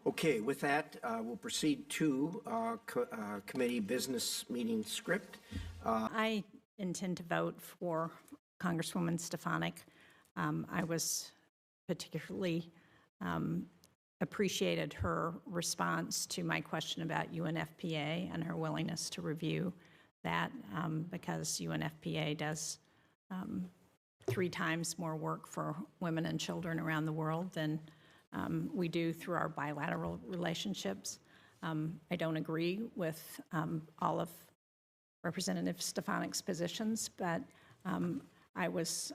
Okay, with that, we'll proceed to committee business meeting script. I intend to vote for Congresswoman Stefanik. I was particularly appreciated her response to my question about UNFPA and her willingness to review that because UNFPA does 3 times more work for women and children around the world than we do through our bilateral relationships. I don't agree with all of Representative Stefanik's positions, but I was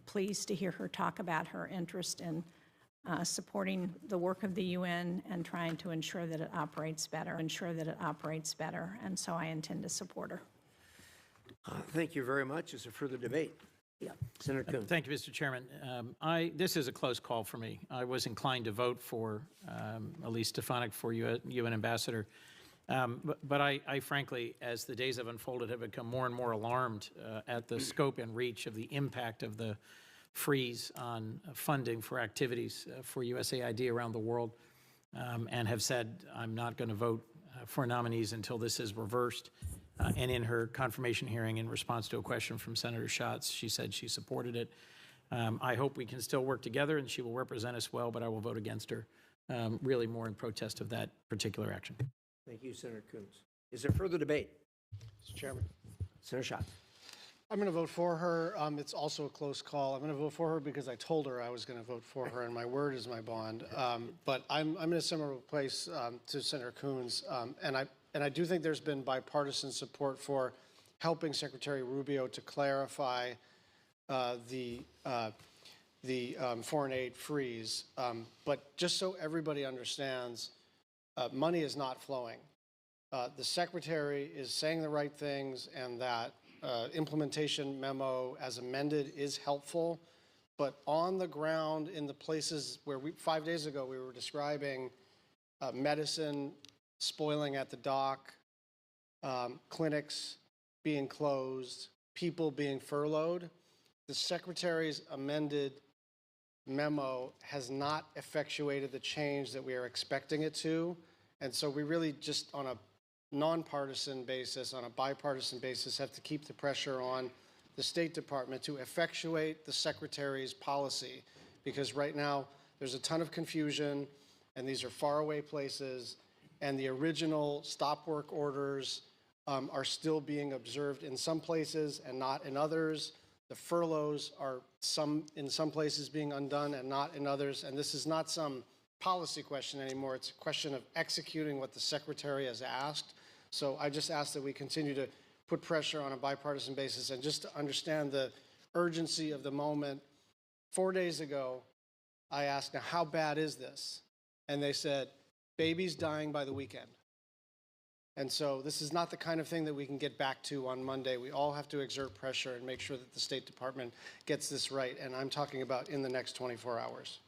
pleased to hear her talk about her interest in supporting the work of the UN and trying to ensure that it operates better, and so I intend to support her. Thank you very much. Is there further debate? Yeah, Senator Coons. Thank you, Mr. Chairman. This is a close call for me. I was inclined to vote for Elise Stefanik for UN Ambassador. But I frankly, as the days have unfolded, have become more and more alarmed at the scope and reach of the impact of the freeze on funding for activities for USAID around the world, and have said I'm not going to vote for nominees until this is reversed. And in her confirmation hearing in response to a question from Senator Schatz, she said she supported it. I hope we can still work together and she will represent us well, but I will vote against her, really more in protest of that particular action. Thank you, Senator Coons. Is there further debate? Mr. Chairman. Senator Schatz. I'm going to vote for her. It's also a close call. I'm going to vote for her because I told her I was going to vote for her, and my word is my bond. But I'm in a similar place to Senator Coons, and I do think there's been bipartisan support for helping Secretary Rubio to clarify the foreign aid freeze. But just so everybody understands, money is not flowing. The Secretary is saying the right things, and that implementation memo as amended is helpful. But on the ground in the places where 5 days ago we were describing medicine spoiling at the dock, clinics being closed, people being furloughed, the Secretary's amended memo has not effectuated the change that we are expecting it to. And so we really just, on a nonpartisan basis, on a bipartisan basis, have to keep the pressure on the State Department to effectuate the Secretary's policy, because right now there's a ton of confusion and these are faraway places, and the original stop work orders are still being observed in some places and not in others. The furloughs are in some places being undone and not in others. And this is not some policy question anymore. It's a question of executing what the Secretary has asked. So I just ask that we continue to put pressure on a bipartisan basis, and just to understand the urgency of the moment. 4 days ago, I asked, now how bad is this? And they said, babies dying by the weekend. And so this is not the kind of thing that we can get back to on Monday. We all have to exert pressure and make sure that the State Department gets this right. And I'm talking about in the next 24 hours.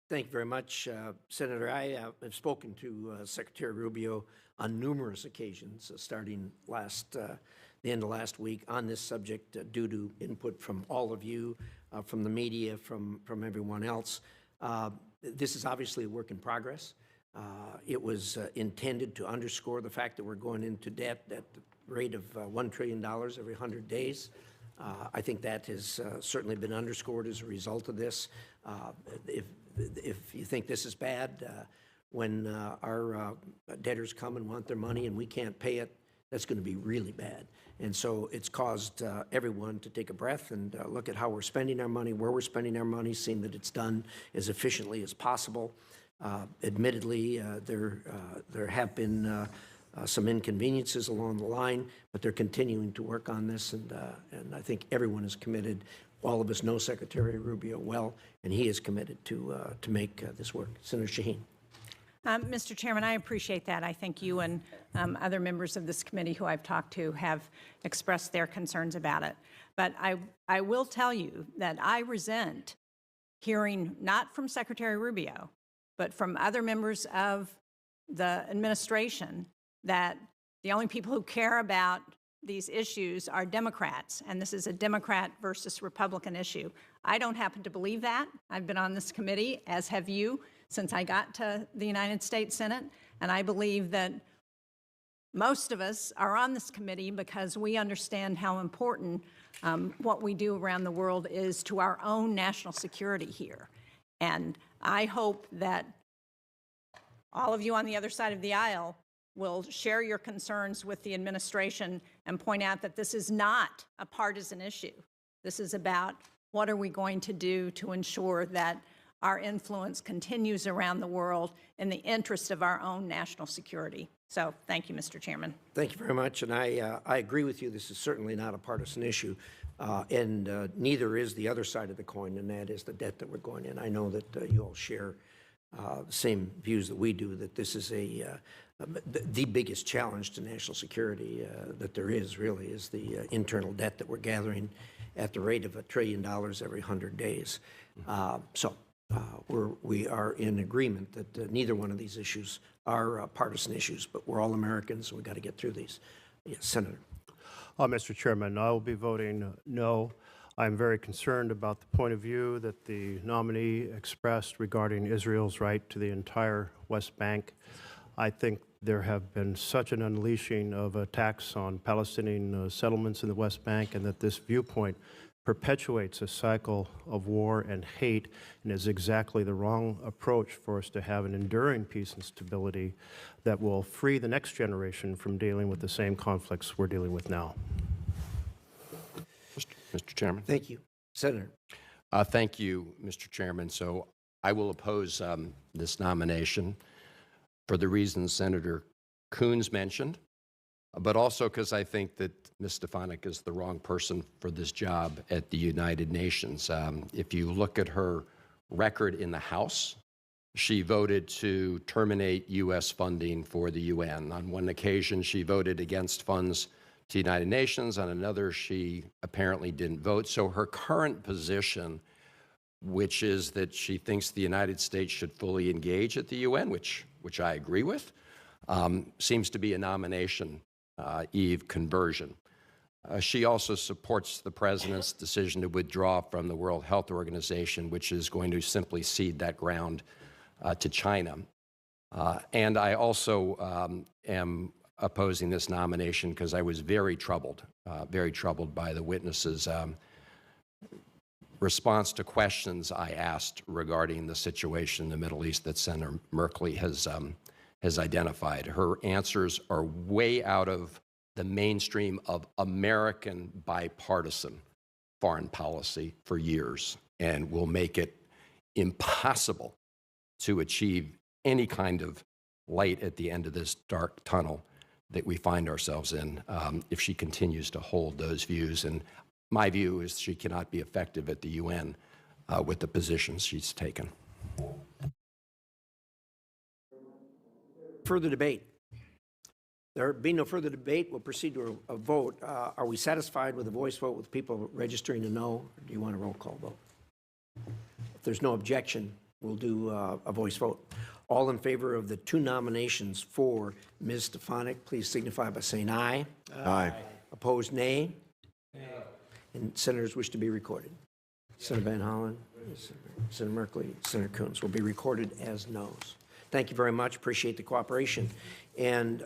Thank you very much, Senator. I have spoken to Secretary Rubio on numerous occasions, starting the end of last week, on this subject, due to input from all of you, from the media, from everyone else. This is obviously a work in progress. It was intended to underscore the fact that we're going into debt at the rate of $1 trillion every 100 days. I think that has certainly been underscored as a result of this. If you think this is bad, when our debtors come and want their money and we can't pay it, that's going to be really bad. And so it's caused everyone to take a breath and look at how we're spending our money, where we're spending our money, seeing that it's done as efficiently as possible. Admittedly, there have been some inconveniences along the line, but they're continuing to work on this, and I think everyone is committed. All of us know Secretary Rubio well, and he is committed to make this work. Senator Shaheen. Mr. Chairman, I appreciate that. I think you and other members of this committee who I've talked to have expressed their concerns about it. But I will tell you that I resent hearing, not from Secretary Rubio, but from other members of the administration, that the only people who care about these issues are Democrats, and this is a Democrat versus Republican issue. I don't happen to believe that. I've been on this committee, as have you, since I got to the United States Senate, and I believe that most of us are on this committee because we understand how important what we do around the world is to our own national security here. And I hope that all of you on the other side of the aisle will share your concerns with the administration and point out that this is not a partisan issue. This is about what are we going to do to ensure that our influence continues around the world in the interest of our own national security. So thank you, Mr. Chairman. Thank you very much, and I agree with you. This is certainly not a partisan issue, and neither is the other side of the coin, and that is the debt that we're going in. I know that you all share the same views that we do, that this is the biggest challenge to national security that there is, really, is the internal debt that we're gathering at the rate of $1 trillion every 100 days. We are in agreement that neither one of these issues are partisan issues, but we're all Americans, and we've got to get through these. Yes, Senator. Mr. Chairman, I will be voting no. I'm very concerned about the point of view that the nominee expressed regarding Israel's right to the entire West Bank. I think there have been such an unleashing of attacks on Palestinian settlements in the West Bank, and that this viewpoint perpetuates a cycle of war and hate, and is exactly the wrong approach for us to have an enduring peace and stability that will free the next generation from dealing with the same conflicts we're dealing with now. Mr. Chairman. Thank you. Senator. Thank you, Mr. Chairman. So I will oppose this nomination for the reasons Senator Coons mentioned, but also because I think that Ms. Stefanik is the wrong person for this job at the United Nations. If you look at her record in the House, she voted to terminate U.S. funding for the UN. On one occasion, she voted against funds to the United Nations. On another, she apparently didn't vote. So her current position, which is that she thinks the United States should fully engage at the UN, which I agree with, seems to be a nomination Eve conversion. She also supports the president's decision to withdraw from the World Health Organization, which is going to simply cede that ground to China. And I also am opposing this nomination because I was very troubled by the witnesses' response to questions I asked regarding the situation in the Middle East that Senator Merkley has identified. Her answers are way out of the mainstream of American bipartisan foreign policy for years, and will make it impossible to achieve any kind of light at the end of this dark tunnel that we find ourselves in if she continues to hold those views. And my view is she cannot be effective at the UN with the positions she's taken. Further debate? There being no further debate, we'll proceed to a vote. Are we satisfied with a voice vote with people registering a no? Or do you want a roll call vote? If there's no objection, we'll do a voice vote. All in favor of the two nominations for Ms. Stefanik, please signify by saying aye. Aye. Opposed, nay. And senators wish to be recorded. Senator Van Hollen, Senator Merkley, Senator Coons will be recorded as noes. Thank you very much. Appreciate the cooperation. And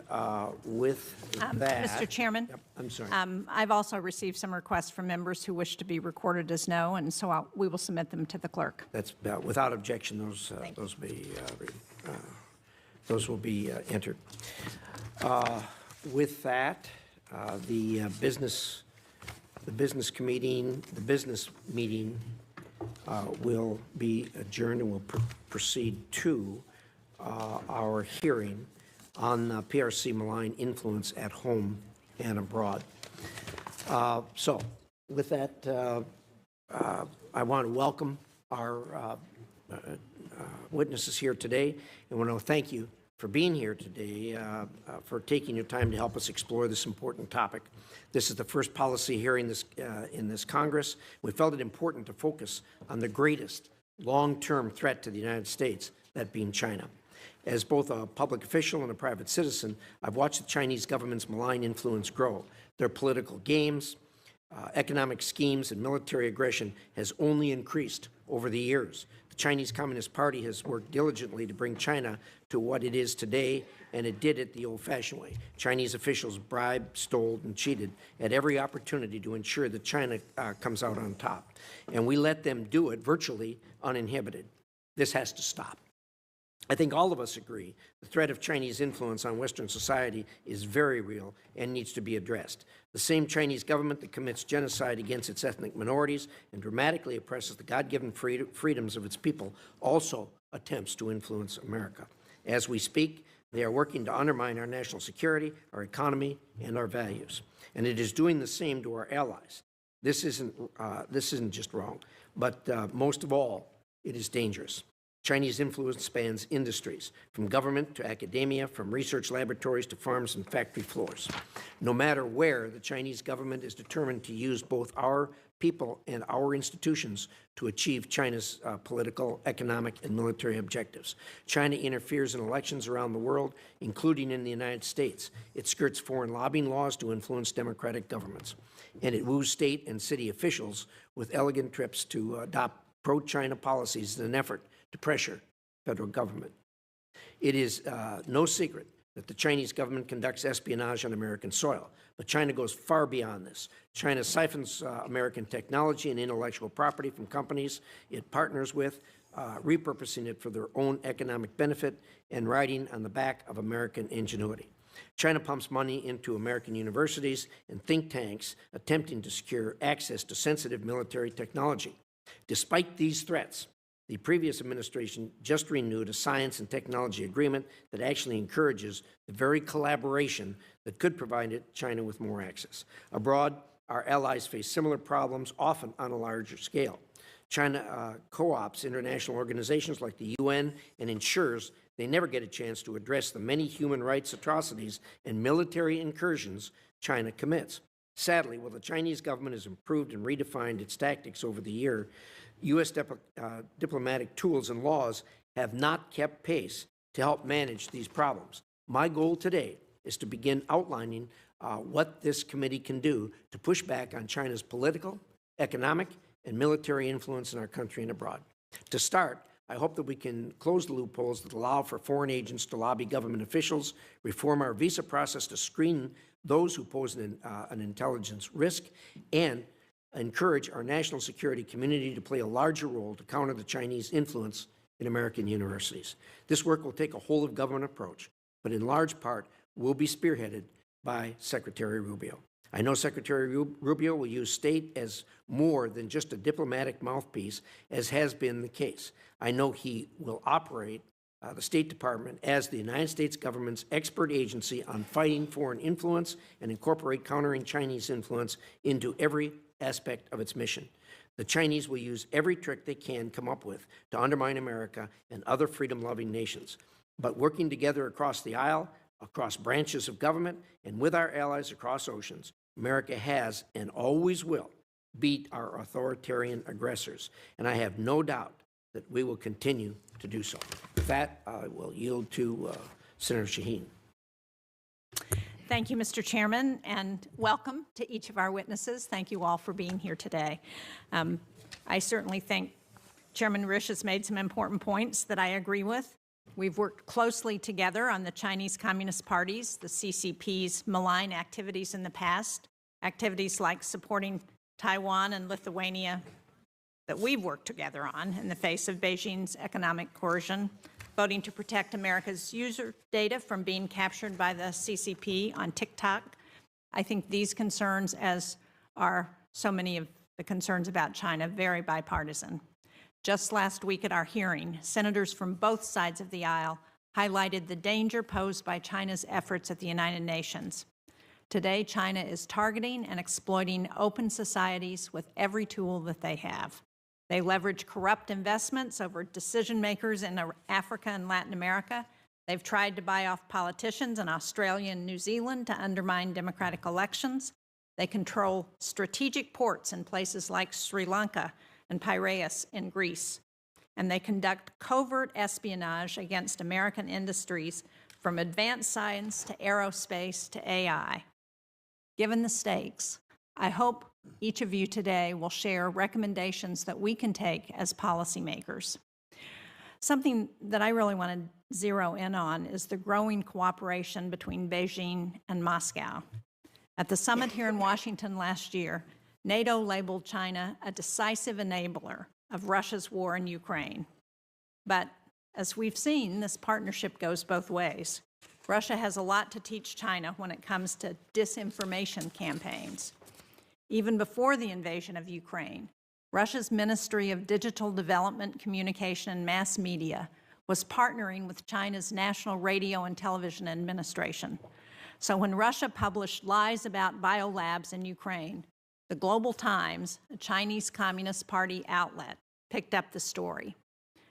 with that, Mr. Chairman? Yep, I'm sorry. I've also received some requests from members who wish to be recorded as no, and so we will submit them to the clerk. That's without objection. Those will be entered. With that, the business meeting will be adjourned, and we'll proceed to our hearing on PRC malign influence at home and abroad. So with that, I want to welcome our witnesses here today, and want to thank you for being here today, for taking your time to help us explore this important topic. This is the first policy hearing in this Congress. We felt it important to focus on the greatest long-term threat to the United States, that being China. As both a public official and a private citizen, I've watched the Chinese government's malign influence grow. Their political games, economic schemes, and military aggression has only increased over the years. The Chinese Communist Party has worked diligently to bring China to what it is today, and it did it the old-fashioned way. Chinese officials bribed, stole, and cheated at every opportunity to ensure that China comes out on top. And we let them do it virtually uninhibited. This has to stop. I think all of us agree the threat of Chinese influence on Western society is very real and needs to be addressed. The same Chinese government that commits genocide against its ethnic minorities and dramatically oppresses the God-given freedoms of its people also attempts to influence America. As we speak, they are working to undermine our national security, our economy, and our values. And it is doing the same to our allies. This isn't just wrong, but most of all, it is dangerous. Chinese influence spans industries, from government to academia, from research laboratories to farms and factory floors. No matter where, the Chinese government is determined to use both our people and our institutions to achieve China's political, economic, and military objectives. China interferes in elections around the world, including in the United States. It skirts foreign lobbying laws to influence democratic governments. And it woos state and city officials with elegant trips to adopt pro-China policies in an effort to pressure federal government. It is no secret that the Chinese government conducts espionage on American soil, but China goes far beyond this. China siphons American technology and intellectual property from companies it partners with, repurposing it for their own economic benefit and riding on the back of American ingenuity. China pumps money into American universities and think tanks attempting to secure access to sensitive military technology. Despite these threats, the previous administration just renewed a science and technology agreement that actually encourages the very collaboration that could provide China with more access. Abroad, our allies face similar problems, often on a larger scale. China co-ops international organizations like the UN and ensures they never get a chance to address the many human rights atrocities and military incursions China commits. Sadly, while the Chinese government has improved and redefined its tactics over the year, U.S. diplomatic tools and laws have not kept pace to help manage these problems. My goal today is to begin outlining what this committee can do to push back on China's political, economic, and military influence in our country and abroad. To start, I hope that we can close the loopholes that allow for foreign agents to lobby government officials, reform our visa process to screen those who pose an intelligence risk, and encourage our national security community to play a larger role to counter the Chinese influence in American universities. This work will take a whole-of-government approach, but in large part will be spearheaded by Secretary Rubio. I know Secretary Rubio will use state as more than just a diplomatic mouthpiece, as has been the case. I know he will operate the State Department as the United States government's expert agency on fighting foreign influence and incorporate countering Chinese influence into every aspect of its mission. The Chinese will use every trick they can come up with to undermine America and other freedom-loving nations. But working together across the aisle, across branches of government, and with our allies across oceans, America has and always will beat our authoritarian aggressors. And I have no doubt that we will continue to do so. With that, I will yield to Senator Shaheen. Thank you, Mr. Chairman, and welcome to each of our witnesses. Thank you all for being here today. I certainly think Chairman Risch has made some important points that I agree with. We've worked closely together on the Chinese Communist Party's, the CCP's malign activities in the past, activities like supporting Taiwan and Lithuania that we've worked together on in the face of Beijing's economic coercion, voting to protect America's user data from being captured by the CCP on TikTok. I think these concerns, as are so many of the concerns about China, very bipartisan. Just last week at our hearing, senators from both sides of the aisle highlighted the danger posed by China's efforts at the United Nations. Today, China is targeting and exploiting open societies with every tool that they have. They leverage corrupt investments over decision makers in Africa and Latin America. They've tried to buy off politicians in Australia and New Zealand to undermine democratic elections. They control strategic ports in places like Sri Lanka and Piraeus in Greece. And they conduct covert espionage against American industries from advanced science to aerospace to AI. Given the stakes, I hope each of you today will share recommendations that we can take as policymakers. Something that I really want to zero in on is the growing cooperation between Beijing and Moscow. At the summit here in Washington last year, NATO labeled China a decisive enabler of Russia's war in Ukraine. But as we've seen, this partnership goes both ways. Russia has a lot to teach China when it comes to disinformation campaigns. Even before the invasion of Ukraine, Russia's Ministry of Digital Development, Communication, and Mass Media was partnering with China's National Radio and Television Administration. So when Russia published lies about biolabs in Ukraine, the Global Times, a Chinese Communist Party outlet, picked up the story.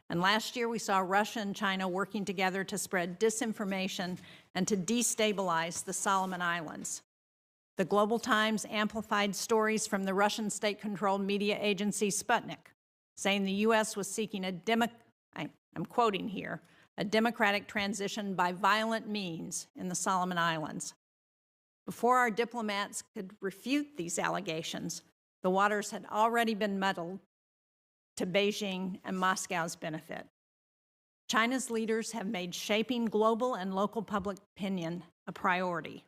And last year we saw Russia and China working together to spread disinformation and to destabilize the Solomon Islands. The Global Times amplified stories from the Russian state-controlled media agency Sputnik, saying the U.S. was seeking I'm quoting here, a democratic transition by violent means in the Solomon Islands. Before our diplomats could refute these allegations, the waters had already been muddled to Beijing and Moscow's benefit. China's leaders have made shaping global and local public opinion a priority.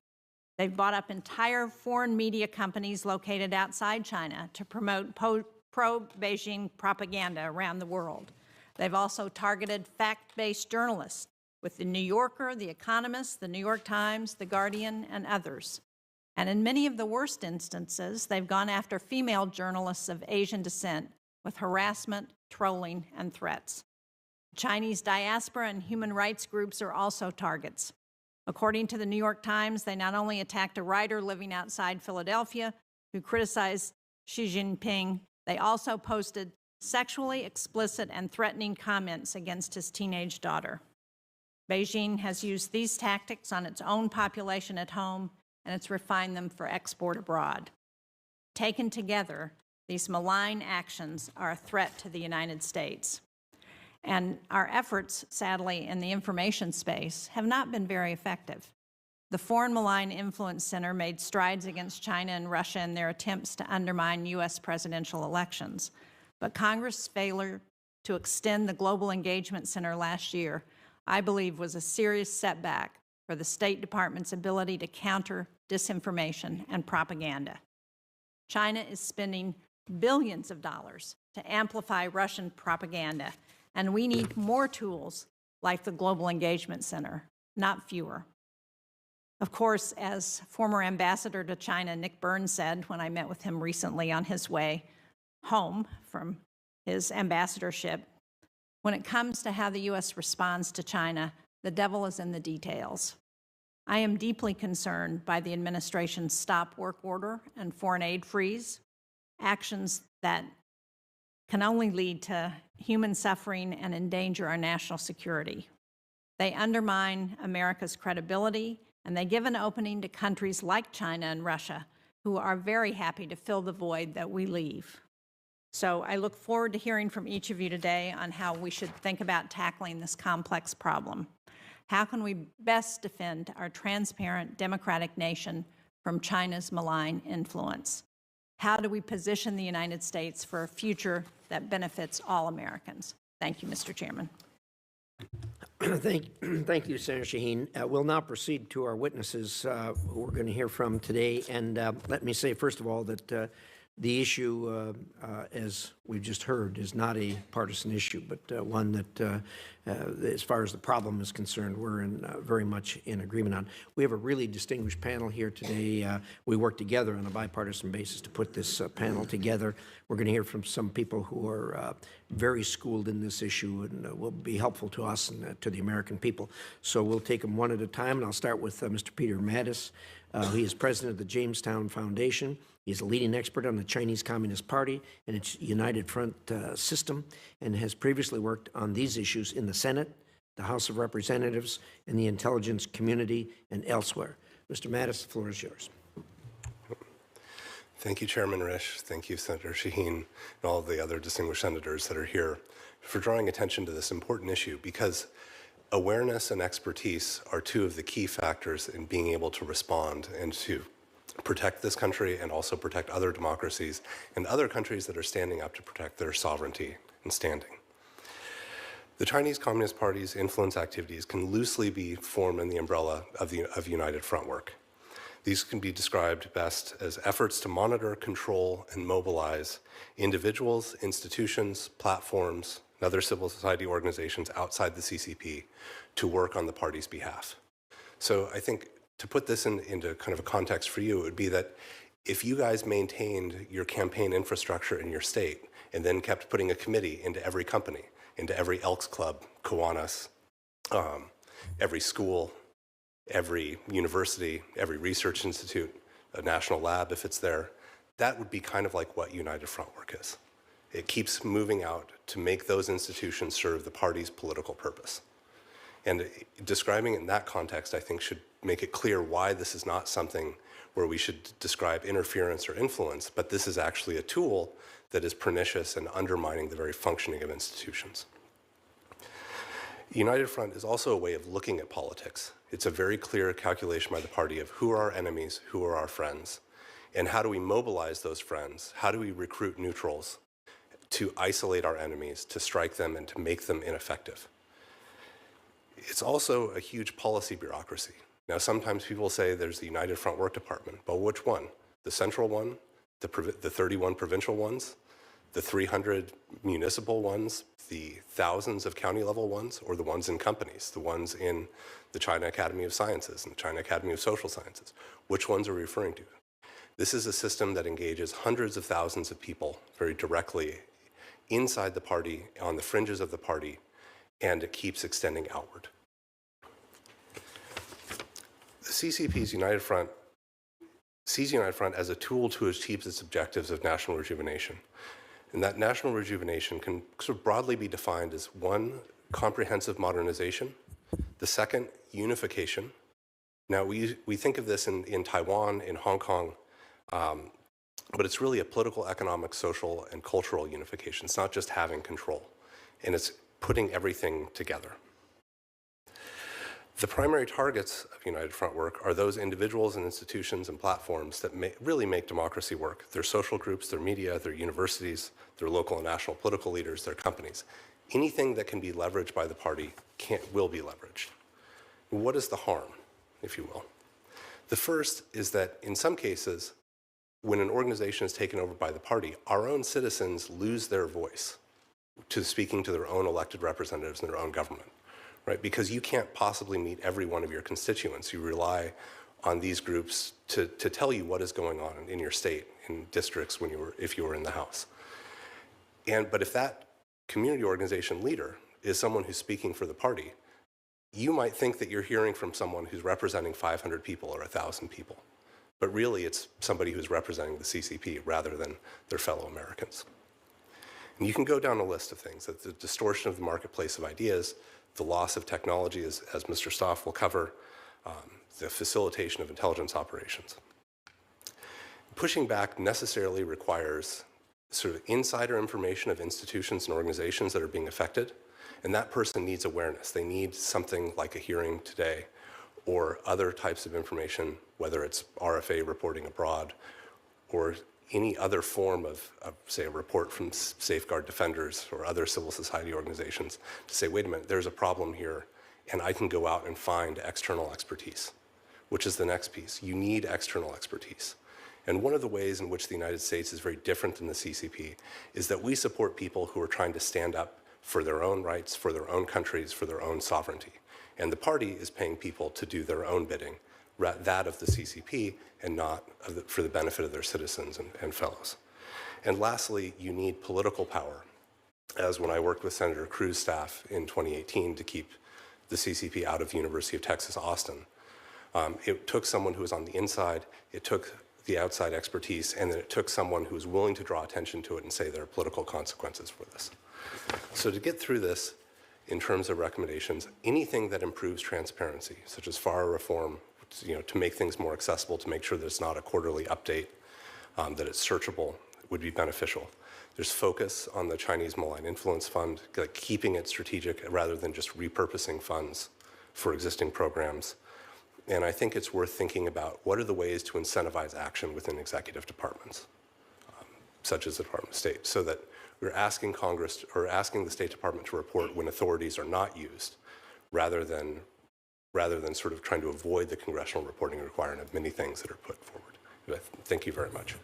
They've bought up entire foreign media companies located outside China to promote pro-Beijing propaganda around the world. They've also targeted fact-based journalists with The New Yorker, The Economist, The New York Times, The Guardian, and others. And in many of the worst instances, they've gone after female journalists of Asian descent with harassment, trolling, and threats. Chinese diaspora and human rights groups are also targets. According to the New York Times, they not only attacked a writer living outside Philadelphia who criticized Xi Jinping, they also posted sexually explicit and threatening comments against his teenage daughter. Beijing has used these tactics on its own population at home, and it's refined them for export abroad. Taken together, these malign actions are a threat to the United States. And our efforts, sadly, in the information space have not been very effective. The Foreign Malign Influence Center made strides against China and Russia in their attempts to undermine U.S. presidential elections. But Congress' failure to extend the Global Engagement Center last year, I believe, was a serious setback for the State Department's ability to counter disinformation and propaganda. China is spending billions of dollars to amplify Russian propaganda, and we need more tools like the Global Engagement Center, not fewer. Of course, as former ambassador to China Nick Burns said when I met with him recently on his way home from his ambassadorship, when it comes to how the U.S. responds to China, the devil is in the details. I am deeply concerned by the administration's stop work order and foreign aid freeze, actions that can only lead to human suffering and endanger our national security. They undermine America's credibility, and they give an opening to countries like China and Russia, who are very happy to fill the void that we leave. So I look forward to hearing from each of you today on how we should think about tackling this complex problem. How can we best defend our transparent, democratic nation from China's malign influence? How do we position the United States for a future that benefits all Americans? Thank you, Mr. Chairman. Thank you, Senator Shaheen. We'll now proceed to our witnesses who we're going to hear from today. And let me say, first of all, that the issue, as we've just heard, is not a partisan issue, but one that, as far as the problem is concerned, we're very much in agreement on. We have a really distinguished panel here today. We worked together on a bipartisan basis to put this panel together. We're going to hear from some people who are very schooled in this issue and will be helpful to us and to the American people. So we'll take them one at a time, and I'll start with Mr. Peter Mattis. He is president of the Jamestown Foundation. He's a leading expert on the Chinese Communist Party and its United Front system, and has previously worked on these issues in the Senate, the House of Representatives, and the intelligence community, and elsewhere. Mr. Mattis, the floor is yours. Thank you, Chairman Risch. Thank you, Senator Shaheen, and all of the other distinguished senators that are here for drawing attention to this important issue, because awareness and expertise are two of the key factors in being able to respond and to protect this country and also protect other democracies and other countries that are standing up to protect their sovereignty and standing. The Chinese Communist Party's influence activities can loosely be formed in the umbrella of United Front work. These can be described best as efforts to monitor, control, and mobilize individuals, institutions, platforms, and other civil society organizations outside the CCP to work on the party's behalf. So I think to put this into kind of a context for you, it would be that if you guys maintained your campaign infrastructure in your state and then kept putting a committee into every company, into every Elks Club, Kiwanis, every school, every university, every research institute, a national lab if it's there, that would be kind of like what United Front work is. It keeps moving out to make those institutions serve the party's political purpose. And describing it in that context, I think, should make it clear why this is not something where we should describe interference or influence, but this is actually a tool that is pernicious and undermining the very functioning of institutions. United Front is also a way of looking at politics. It's a very clear calculation by the party of who are our enemies, who are our friends, and how do we mobilize those friends? How do we recruit neutrals to isolate our enemies, to strike them, and to make them ineffective? It's also a huge policy bureaucracy. Now, sometimes people say there's the United Front Work Department, but which one? The central one, the 31 provincial ones, the 300 municipal ones, the thousands of county level ones, or the ones in companies, the ones in the China Academy of Sciences and the China Academy of Social Sciences? Which ones are we referring to? This is a system that engages hundreds of thousands of people very directly inside the party, on the fringes of the party, and it keeps extending outward. The CCP's United Front sees United Front as a tool to achieve its objectives of national rejuvenation. And that national rejuvenation can sort of broadly be defined as one, comprehensive modernization, the second, unification. Now, we think of this in Taiwan, in Hong Kong, but it's really a political, economic, social, and cultural unification. It's not just having control, and it's putting everything together. The primary targets of United Front work are those individuals and institutions and platforms that really make democracy work. Their social groups, their media, their universities, their local and national political leaders, their companies. Anything that can be leveraged by the party will be leveraged. What is the harm, if you will? The first is that in some cases, when an organization is taken over by the party, our own citizens lose their voice to speaking to their own elected representatives in their own government. Right? Because you can't possibly meet every one of your constituents. You rely on these groups to tell you what is going on in your state, in districts if you were in the House. But if that community organization leader is someone who's speaking for the party, you might think that you're hearing from someone who's representing 500 people or 1,000 people. But really it's somebody who's representing the CCP rather than their fellow Americans. And you can go down a list of things, that the distortion of the marketplace of ideas, the loss of technology, as Mr. Stoff will cover, the facilitation of intelligence operations. Pushing back necessarily requires sort of insider information of institutions and organizations that are being affected, and that person needs awareness. They need something like a hearing today or other types of information, whether it's RFA reporting abroad or any other form of, say, a report from Safeguard Defenders or other civil society organizations to say, wait a minute, there's a problem here, and I can go out and find external expertise, which is the next piece. You need external expertise. And one of the ways in which the United States is very different than the CCP is that we support people who are trying to stand up for their own rights, for their own countries, for their own sovereignty. And the party is paying people to do their own bidding, that of the CCP, and not for the benefit of their citizens and fellows. And lastly, you need political power. As when I worked with Senator Cruz's staff in 2018 to keep the CCP out of the University of Texas, Austin, it took someone who was on the inside, it took the outside expertise, and then it took someone who was willing to draw attention to it and say there are political consequences for this. So to get through this, in terms of recommendations, anything that improves transparency, such as FAR reform, to make things more accessible, to make sure that it's not a quarterly update, that it's searchable, would be beneficial. There's focus on the Chinese Malign Influence Fund, like keeping it strategic rather than just repurposing funds for existing programs. And I think it's worth thinking about what are the ways to incentivize action within executive departments, such as the Department of State, so that We're asking Congress or asking the State Department to report when authorities are not used, rather than sort of trying to avoid the congressional reporting requirement of many things that are put forward. Thank you very much.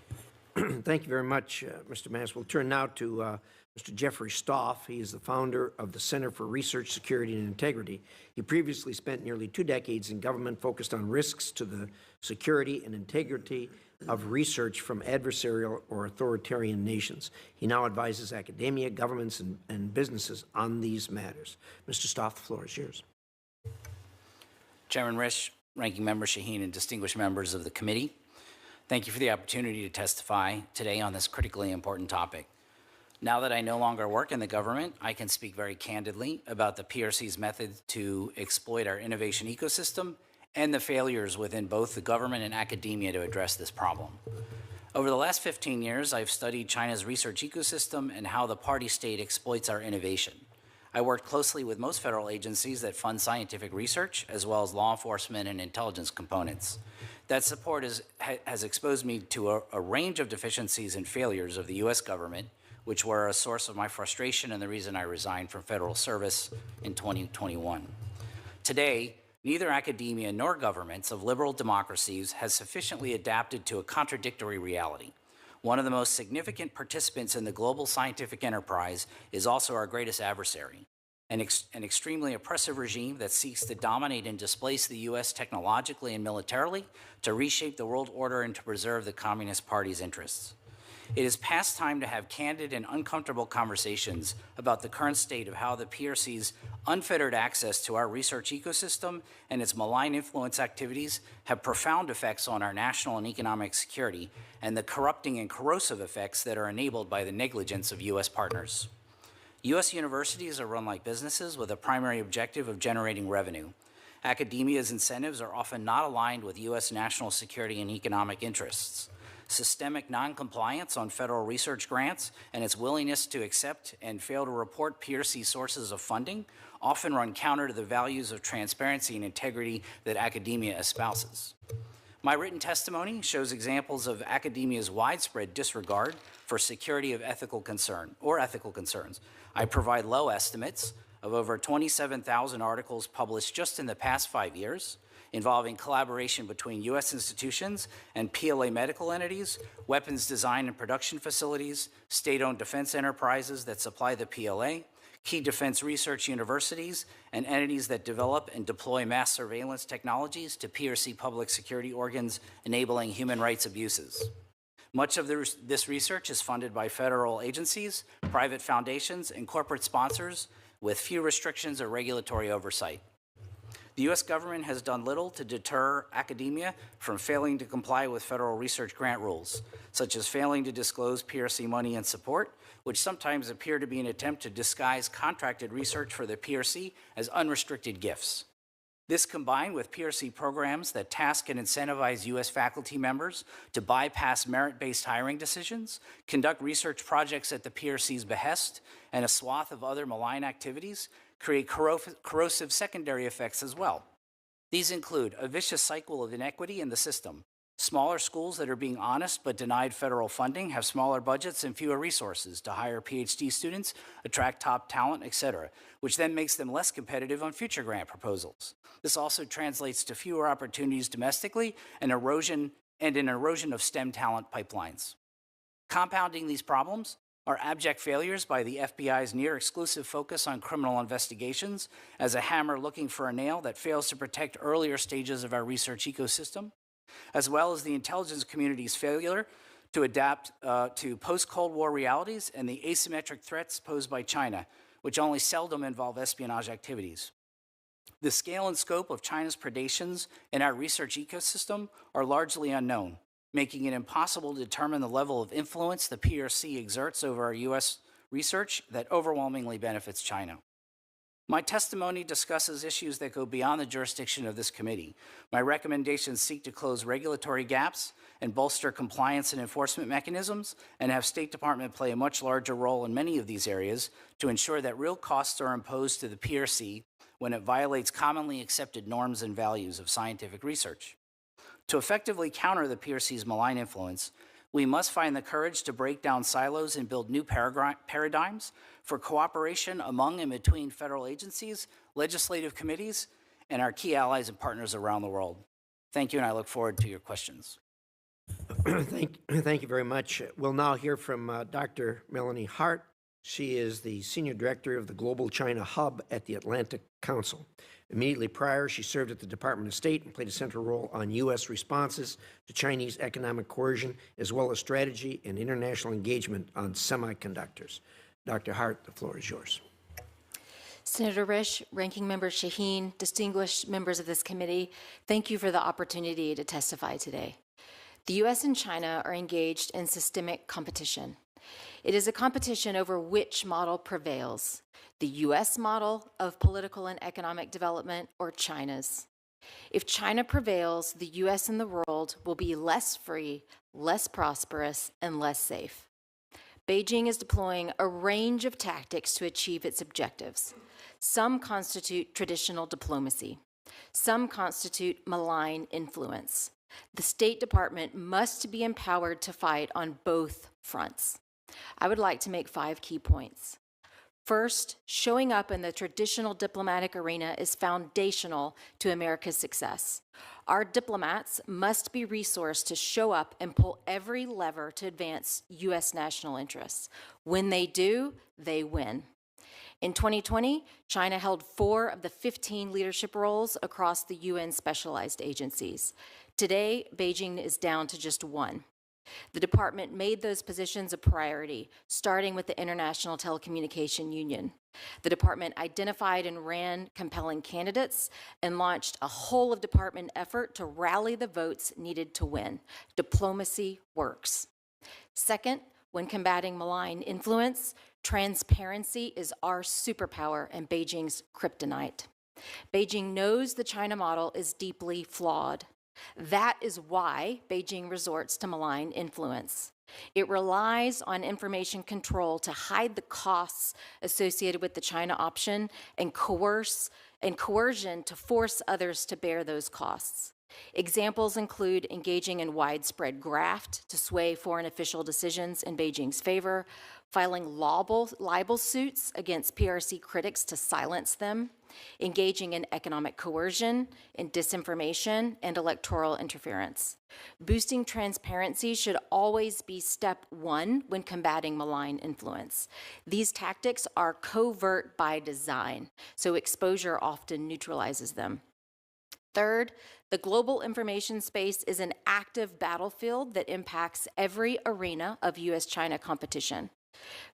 Thank you very much, Mr. Mattis. We'll turn now to Mr. Jeffrey Stoff. He is the founder of the Center for Research, Security, and Integrity. He previously spent nearly 2 decades in government focused on risks to the security and integrity of research from adversarial or authoritarian nations. He now advises academia, governments, and businesses on these matters. Mr. Stoff, the floor is yours. Chairman Risch, Ranking Member Shaheen, and distinguished members of the committee, thank you for the opportunity to testify today on this critically important topic. Now that I no longer work in the government, I can speak very candidly about the PRC's method to exploit our innovation ecosystem and the failures within both the government and academia to address this problem. Over the last 15 years, I've studied China's research ecosystem and how the party state exploits our innovation. I worked closely with most federal agencies that fund scientific research, as well as law enforcement and intelligence components. That support has exposed me to a range of deficiencies and failures of the U.S. government, which were a source of my frustration and the reason I resigned from federal service in 2021. Today, neither academia nor governments of liberal democracies has sufficiently adapted to a contradictory reality. One of the most significant participants in the global scientific enterprise is also our greatest adversary, an extremely oppressive regime that seeks to dominate and displace the U.S. technologically and militarily, to reshape the world order and to preserve the Communist Party's interests. It is past time to have candid and uncomfortable conversations about the current state of how the PRC's unfettered access to our research ecosystem and its malign influence activities have profound effects on our national and economic security, and the corrupting and corrosive effects that are enabled by the negligence of U.S. partners. U.S. universities are run like businesses with a primary objective of generating revenue. Academia's incentives are often not aligned with U.S. national security and economic interests. Systemic noncompliance on federal research grants and its willingness to accept and fail to report PRC sources of funding often run counter to the values of transparency and integrity that academia espouses. My written testimony shows examples of academia's widespread disregard for security of ethical concern or ethical concerns. I provide low estimates of over 27,000 articles published just in the past 5 years, involving collaboration between U.S. institutions and PLA medical entities, weapons design and production facilities, state-owned defense enterprises that supply the PLA, key defense research universities, and entities that develop and deploy mass surveillance technologies to PRC public security organs enabling human rights abuses. Much of this research is funded by federal agencies, private foundations, and corporate sponsors with few restrictions or regulatory oversight. The U.S. government has done little to deter academia from failing to comply with federal research grant rules, such as failing to disclose PRC money and support, which sometimes appear to be an attempt to disguise contracted research for the PRC as unrestricted gifts. This, combined with PRC programs that task and incentivize U.S. faculty members to bypass merit-based hiring decisions, conduct research projects at the PRC's behest, and a swath of other malign activities, create corrosive secondary effects as well. These include a vicious cycle of inequity in the system. Smaller schools that are being honest but denied federal funding have smaller budgets and fewer resources to hire PhD students, attract top talent, etc., which then makes them less competitive on future grant proposals. This also translates to fewer opportunities domestically and an erosion of STEM talent pipelines. Compounding these problems are abject failures by the FBI's near-exclusive focus on criminal investigations as a hammer looking for a nail that fails to protect earlier stages of our research ecosystem, as well as the intelligence community's failure to adapt to post-Cold War realities and the asymmetric threats posed by China, which only seldom involve espionage activities. The scale and scope of China's predations in our research ecosystem are largely unknown, making it impossible to determine the level of influence the PRC exerts over our U.S. research that overwhelmingly benefits China. My testimony discusses issues that go beyond the jurisdiction of this committee. My recommendations seek to close regulatory gaps and bolster compliance and enforcement mechanisms, and have State Department play a much larger role in many of these areas to ensure that real costs are imposed to the PRC when it violates commonly accepted norms and values of scientific research. To effectively counter the PRC's malign influence, We must find the courage to break down silos and build new paradigms for cooperation among and between federal agencies, legislative committees, and our key allies and partners around the world. Thank you, and I look forward to your questions. Thank you very much. We'll now hear from Dr. Melanie Hart. She is the Senior Director of the Global China Hub at the Atlantic Council. Immediately prior, she served at the Department of State and played a central role on U.S. responses to Chinese economic coercion, as well as strategy and international engagement on semiconductors. Dr. Hart, the floor is yours. Senator Risch, Ranking Member Shaheen, distinguished members of this committee, thank you for the opportunity to testify today. The U.S. and China are engaged in systemic competition. It is a competition over which model prevails, the U.S. model of political and economic development or China's. If China prevails, the U.S. and the world will be less free, less prosperous, and less safe. Beijing is deploying a range of tactics to achieve its objectives. Some constitute traditional diplomacy. Some constitute malign influence. The State Department must be empowered to fight on both fronts. I would like to make 5 key points. First, showing up in the traditional diplomatic arena is foundational to America's success. Our diplomats must be resourced to show up and pull every lever to advance U.S. national interests. When they do, they win. In 2020, China held 4 of the 15 leadership roles across the UN specialized agencies. Today, Beijing is down to just 1. The department made those positions a priority, starting with the International Telecommunication Union. The department identified and ran compelling candidates and launched a whole-of-department effort to rally the votes needed to win. Diplomacy works. Second, when combating malign influence, transparency is our superpower and Beijing's kryptonite. Beijing knows the China model is deeply flawed. That is why Beijing resorts to malign influence. It relies on information control to hide the costs associated with the China option and coercion to force others to bear those costs. Examples include engaging in widespread graft to sway foreign official decisions in Beijing's favor, filing libel suits against PRC critics to silence them, engaging in economic coercion, in disinformation, and electoral interference. Boosting transparency should always be step 1 when combating malign influence. These tactics are covert by design, so exposure often neutralizes them. Third, the global information space is an active battlefield that impacts every arena of U.S.-China competition.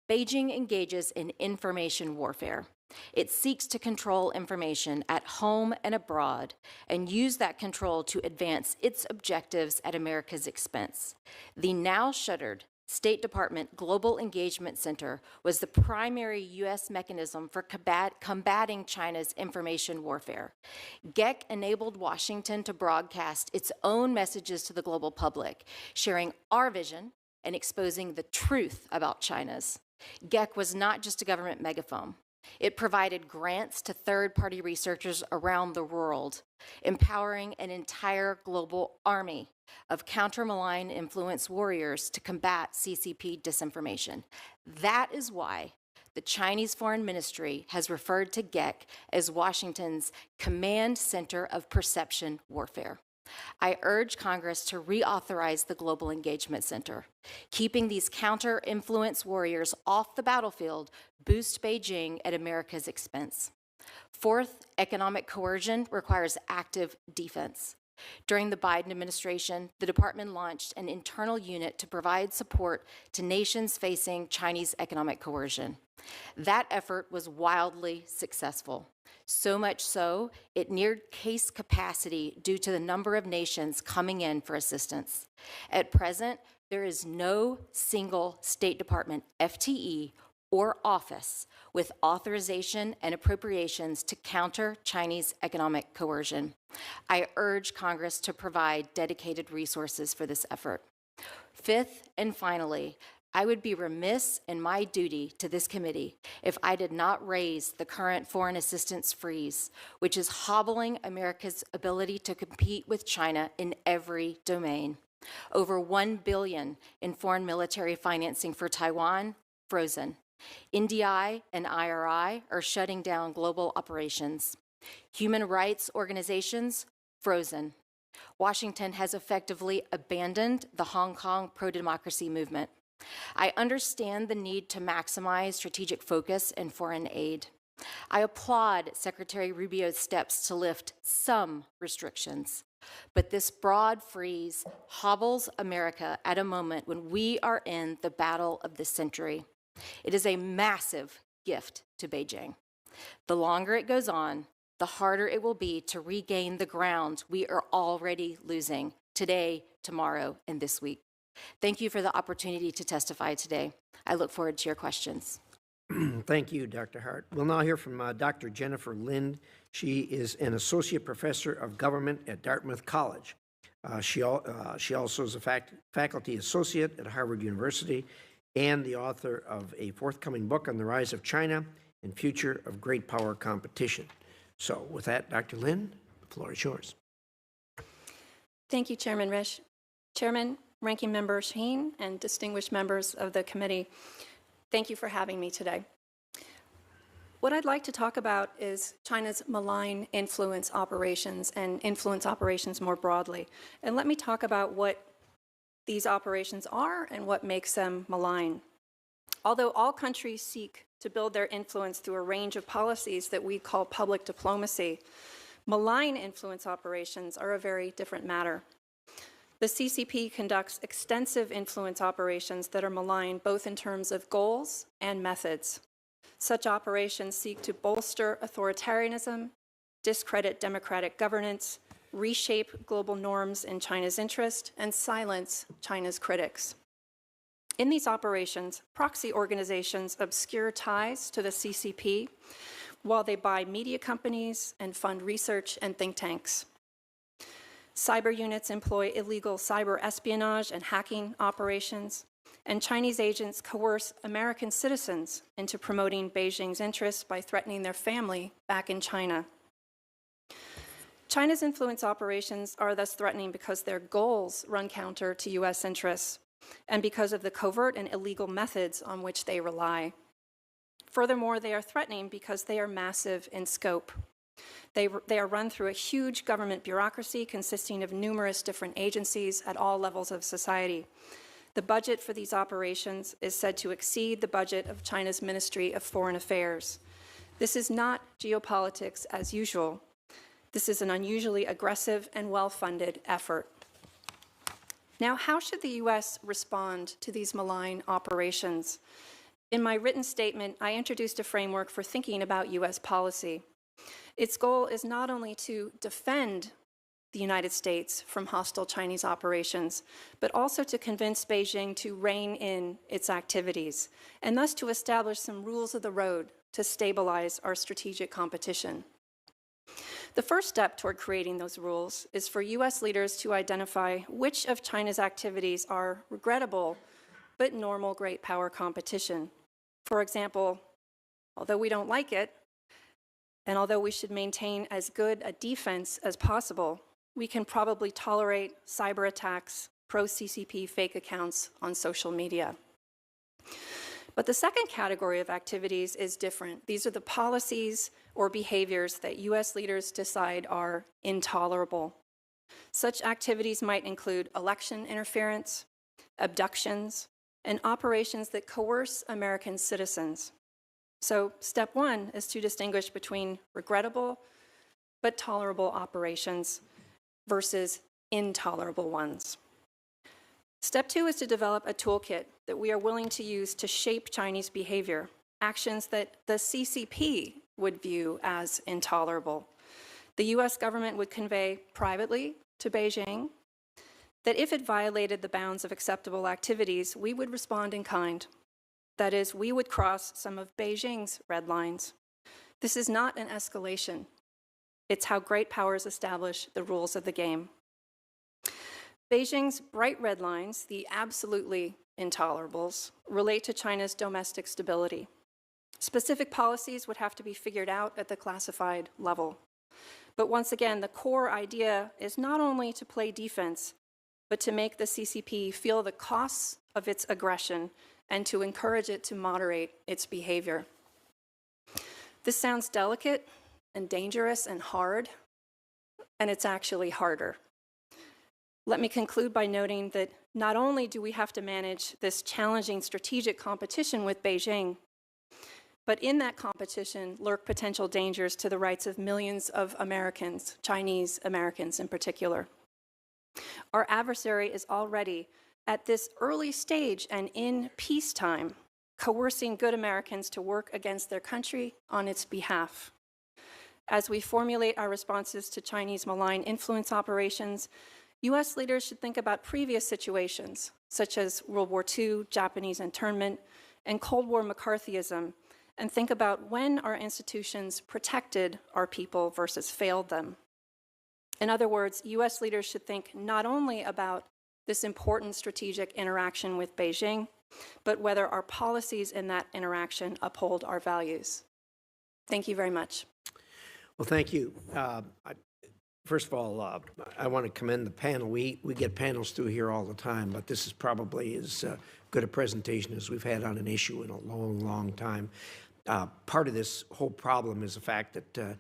Beijing engages in information warfare. It seeks to control information at home and abroad and use that control to advance its objectives at America's expense. The now shuttered State Department Global Engagement Center was the primary U.S. mechanism for combating China's information warfare. GEC enabled Washington to broadcast its own messages to the global public, sharing our vision and exposing the truth about China's. GEC was not just a government megaphone. It provided grants to third-party researchers around the world, empowering an entire global army of counter-malign influence warriors to combat CCP disinformation. That is why the Chinese Foreign Ministry has referred to GEC as Washington's command center of perception warfare. I urge Congress to reauthorize the Global Engagement Center. Keeping these counter-influence warriors off the battlefield boosts Beijing at America's expense. Fourth, economic coercion requires active defense. During the Biden administration, the department launched an internal unit to provide support to nations facing Chinese economic coercion. That effort was wildly successful. So much so, it neared case capacity due to the number of nations coming in for assistance. At present, there is no single State Department FTE or office with authorization and appropriations to counter Chinese economic coercion. I urge Congress to provide dedicated resources for this effort. Fifth, and finally, I would be remiss in my duty to this committee if I did not raise the current foreign assistance freeze, which is hobbling America's ability to compete with China in every domain. Over $1 billion in foreign military financing for Taiwan, frozen. NDI and IRI are shutting down global operations. Human rights organizations, frozen. Washington has effectively abandoned the Hong Kong pro-democracy movement. I understand the need to maximize strategic focus in foreign aid. I applaud Secretary Rubio's steps to lift some restrictions, but this broad freeze hobbles America at a moment when we are in the battle of the century. It is a massive gift to Beijing. The longer it goes on, the harder it will be to regain the ground we are already losing today, tomorrow, and this week. Thank you for the opportunity to testify today. I look forward to your questions. Thank you, Dr. Hart. We'll now hear from Dr. Jennifer Lind. She is an associate professor of government at Dartmouth College. She also is a faculty associate at Harvard University and the author of a forthcoming book on the rise of China and future of great power competition. So with that, Dr. Lind, the floor is yours. Thank you, Chairman Risch. Chairman, Ranking Member Shaheen, and distinguished members of the committee, thank you for having me today. What I'd like to talk about is China's malign influence operations and influence operations more broadly. And let me talk about what these operations are and what makes them malign. Although all countries seek to build their influence through a range of policies that we call public diplomacy, malign influence operations are a very different matter. The CCP conducts extensive influence operations that are malign both in terms of goals and methods. Such operations seek to bolster authoritarianism, discredit democratic governance, reshape global norms in China's interest, and silence China's critics. In these operations, proxy organizations obscure ties to the CCP while they buy media companies and fund research and think tanks. Cyber units employ illegal cyber espionage and hacking operations, and Chinese agents coerce American citizens into promoting Beijing's interests by threatening their family back in China. China's influence operations are thus threatening because their goals run counter to U.S. interests and because of the covert and illegal methods on which they rely. Furthermore, they are threatening because they are massive in scope. They are run through a huge government bureaucracy consisting of numerous different agencies at all levels of society. The budget for these operations is said to exceed the budget of China's Ministry of Foreign Affairs. This is not geopolitics as usual. This is an unusually aggressive and well-funded effort. Now, how should the U.S. respond to these malign operations? In my written statement, I introduced a framework for thinking about U.S. policy. Its goal is not only to defend the United States from hostile Chinese operations, but also to convince Beijing to rein in its activities, and thus to establish some rules of the road to stabilize our strategic competition. The first step toward creating those rules is for U.S. leaders to identify which of China's activities are regrettable but normal great power competition. For example, although we don't like it, and although we should maintain as good a defense as possible, we can probably tolerate cyber attacks, pro-CCP fake accounts on social media. But the second category of activities is different. These are the policies or behaviors that U.S. leaders decide are intolerable. Such activities might include election interference, abductions, and operations that coerce American citizens. So step one is to distinguish between regrettable but tolerable operations versus intolerable ones. Step two is to develop a toolkit that we are willing to use to shape Chinese behavior, actions that the CCP would view as intolerable. The U.S. government would convey privately to Beijing that if it violated the bounds of acceptable activities, we would respond in kind. That is, we would cross some of Beijing's red lines. This is not an escalation. It's how great powers establish the rules of the game. Beijing's bright red lines, the absolutely intolerables, relate to China's domestic stability. Specific policies would have to be figured out at the classified level. But once again, the core idea is not only to play defense, but to make the CCP feel the costs of its aggression and to encourage it to moderate its behavior. This sounds delicate and dangerous and hard, and it's actually harder. Let me conclude by noting that not only do we have to manage this challenging strategic competition with Beijing, but in that competition lurk potential dangers to the rights of millions of Americans, Chinese Americans in particular. Our adversary is already, at this early stage and in peacetime, coercing good Americans to work against their country on its behalf. As we formulate our responses to Chinese malign influence operations, U.S. leaders should think about previous situations, such as World War II, Japanese internment, and Cold War McCarthyism, and think about when our institutions protected our people versus failed them. In other words, U.S. leaders should think not only about this important strategic interaction with Beijing, but whether our policies in that interaction uphold our values. Thank you very much. Well, thank you. First of all, I want to commend the panel. We get panels through here all the time, but this is probably as good a presentation as we've had on an issue in a long, long time. Part of this whole problem is the fact that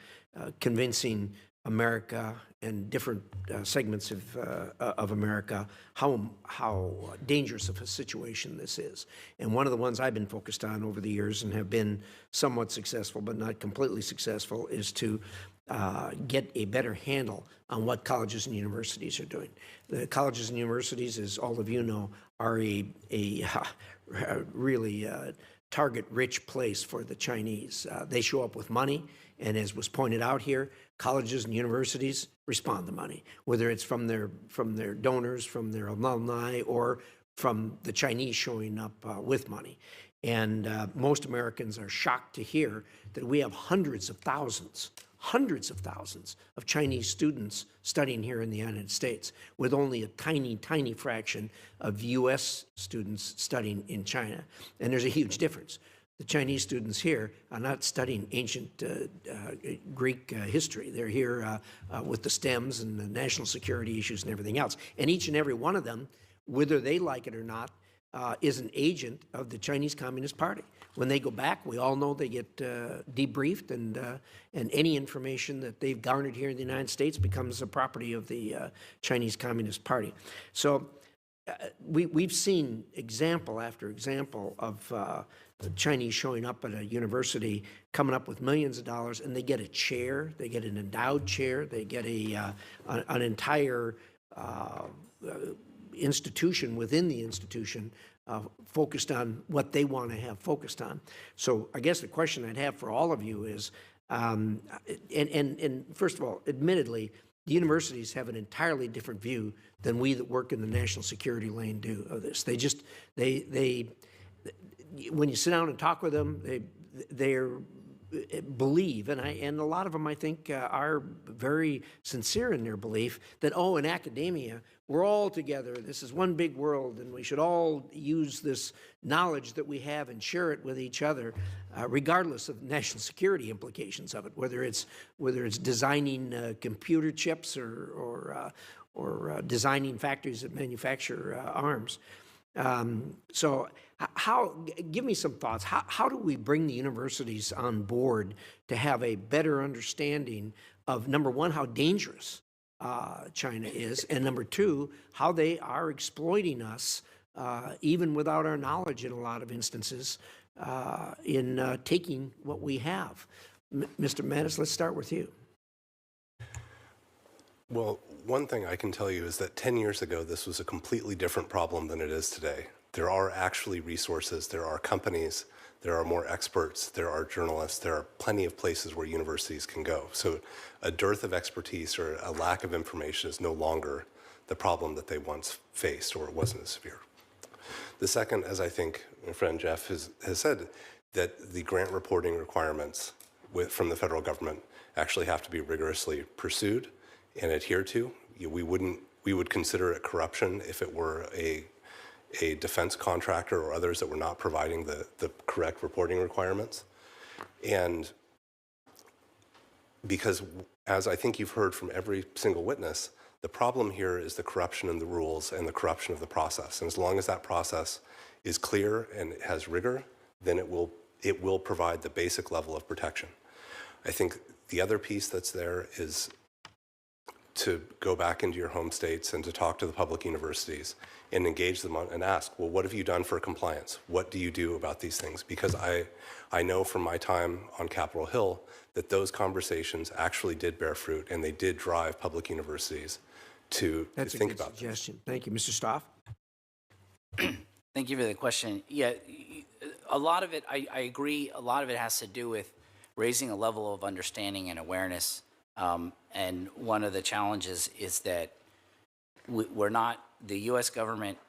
convincing America and different segments of America how dangerous of a situation this is. And one of the ones I've been focused on over the years and have been somewhat successful but not completely successful is to get a better handle on what colleges and universities are doing. The colleges and universities, as all of you know, are a really target-rich place for the Chinese. They show up with money, and as was pointed out here, colleges and universities respond to money, whether it's from their donors, from their alumni, or from the Chinese showing up with money. And most Americans are shocked to hear that we have hundreds of thousands of Chinese students studying here in the United States, with only a tiny, tiny fraction of U.S. students studying in China. And there's a huge difference. The Chinese students here are not studying ancient Greek history. They're here with the STEMs and the national security issues and everything else. And each and every one of them, whether they like it or not, is an agent of the Chinese Communist Party. When they go back, we all know they get debriefed, and any information that they've garnered here in the United States becomes the property of the Chinese Communist Party. So we've seen example after example of the Chinese showing up at a university, coming up with millions of dollars, and they get a chair, they get an endowed chair, they get an entire institution within the institution focused on what they want to have focused on. So I guess the question I'd have for all of you is, and first of all, admittedly, the universities have an entirely different view than we that work in the national security lane do of this. They when you sit down and talk with them, they believe, and a lot of them, I think, are very sincere in their belief that, oh, in academia, we're all together. This is one big world, and we should all use this knowledge that we have and share it with each other, regardless of national security implications of it, whether it's designing computer chips or designing factories that manufacture arms. So give me some thoughts. How do we bring the universities on board to have a better understanding of, number one, how dangerous China is, and number two, how they are exploiting us, even without our knowledge in a lot of instances, in taking what we have? Mr. Mattis, let's start with you. Well, one thing I can tell you is that 10 years ago, this was a completely different problem than it is today. There are actually resources, there are companies, there are more experts, there are journalists, there are plenty of places where universities can go. So a dearth of expertise or a lack of information is no longer the problem that they once faced, or it wasn't as severe. The second, as I think my friend Jeff has said, that the grant reporting requirements from the federal government actually have to be rigorously pursued and adhered to. We would consider it corruption if it were a defense contractor or others that were not providing the correct reporting requirements. And because, as I think you've heard from every single witness, The problem here is the corruption in the rules and the corruption of the process. And as long as that process is clear and it has rigor, then it will provide the basic level of protection. I think the other piece that's there is to go back into your home states and to talk to the public universities and engage them and ask, well, what have you done for compliance? What do you do about these things? Because I know from my time on Capitol Hill that those conversations actually did bear fruit and they did drive public universities to think about this. Suggestion. Thank you. Mr. Stoff? Thank you for the question. Yeah, a lot of it, I agree, a lot of it has to do with raising a level of understanding and awareness. And one of the challenges is that the U.S. government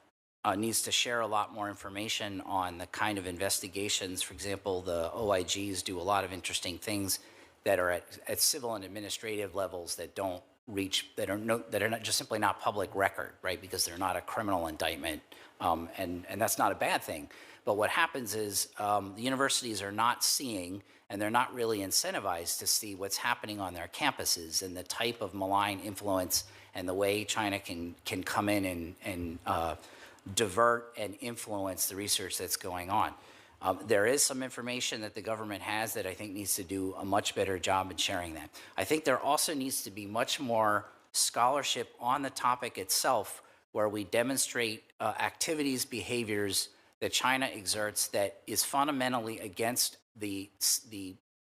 needs to share a lot more information on the kind of investigations. For example, the OIGs do a lot of interesting things that are at civil and administrative levels that don't reach, that are not just simply not public record, right? Because they're not a criminal indictment, and that's not a bad thing. But what happens is the universities are not seeing, and they're not really incentivized to see what's happening on their campuses and the type of malign influence and the way China can come in and divert and influence the research that's going on. There is some information that the government has that I think needs to do a much better job in sharing that. I think there also needs to be much more scholarship on the topic itself, where we demonstrate activities, behaviors that China exerts that is fundamentally against the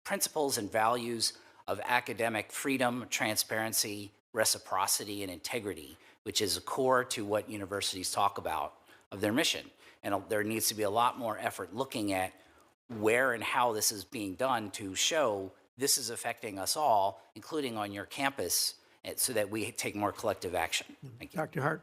principles and values of academic freedom, transparency, reciprocity, and integrity, which is core to what universities talk about of their mission. And there needs to be a lot more effort looking at where and how this is being done to show this is affecting us all, including on your campus, so that we take more collective action. Thank you. Dr. Hart?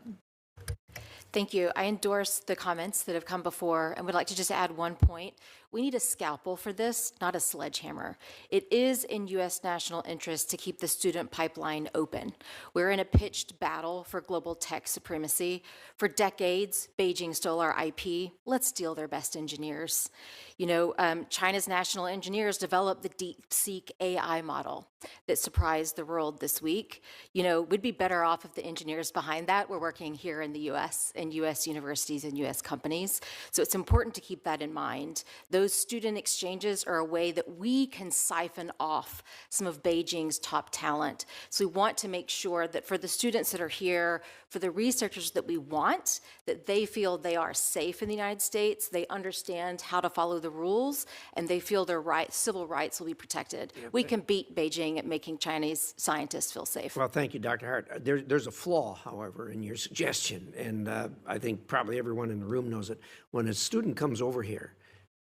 Thank you. I endorse the comments that have come before and would like to just add one point. We need a scalpel for this, not a sledgehammer. It is in U.S. national interest to keep the student pipeline open. We're in a pitched battle for global tech supremacy. For decades, Beijing stole our IP. Let's steal their best engineers. You know, China's national engineers developed the DeepSeek AI model that surprised the world this week. You know, we'd be better off if the engineers behind that were working here in the U.S. and U.S. universities and U.S. companies. So it's important to keep that in mind. Those student exchanges are a way that we can siphon off some of Beijing's top talent. So we want to make sure that for the students that are here, for the researchers that we want, that they feel they are safe in the United States, they understand how to follow the rules, and they feel their civil rights will be protected. Yeah, we can beat Beijing at making Chinese scientists feel safe. Well, thank you, Dr. Hart. There's a flaw, however, in your suggestion, and I think probably everyone in the room knows it. When a student comes over here,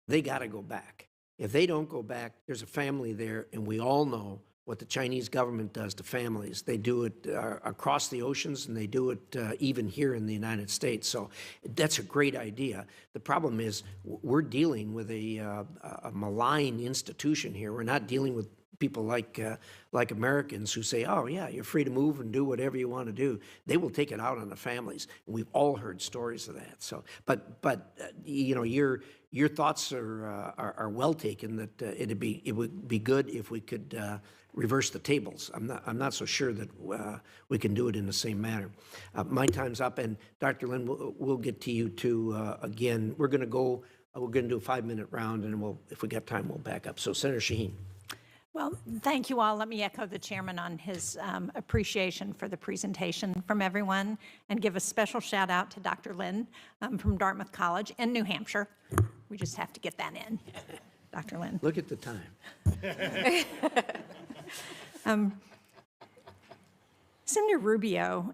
they got to go back. If they don't go back, there's a family there, and we all know what the Chinese government does to families. They do it across the oceans, and they do it even here in the United States. So that's a great idea. The problem is we're dealing with a malign institution here. We're not dealing with people like Americans who say, oh, yeah, you're free to move and do whatever you want to do. They will take it out on the families. And we've all heard stories of that. So, but you know, your thoughts are well taken, that it would be good if we could reverse the tables. I'm not so sure that we can do it in the same manner. My time's up, and Dr. Lin, we'll get to you too again. We're going to do a 5-minute round, and if we got time, we'll back up. So, Senator Shaheen. Well, thank you all. Let me echo the chairman on his appreciation for the presentation from everyone, and give a special shout out to Dr. Lin from Dartmouth College in New Hampshire. We just have to get that in, Dr. Lin. Look at the time. Senator Rubio,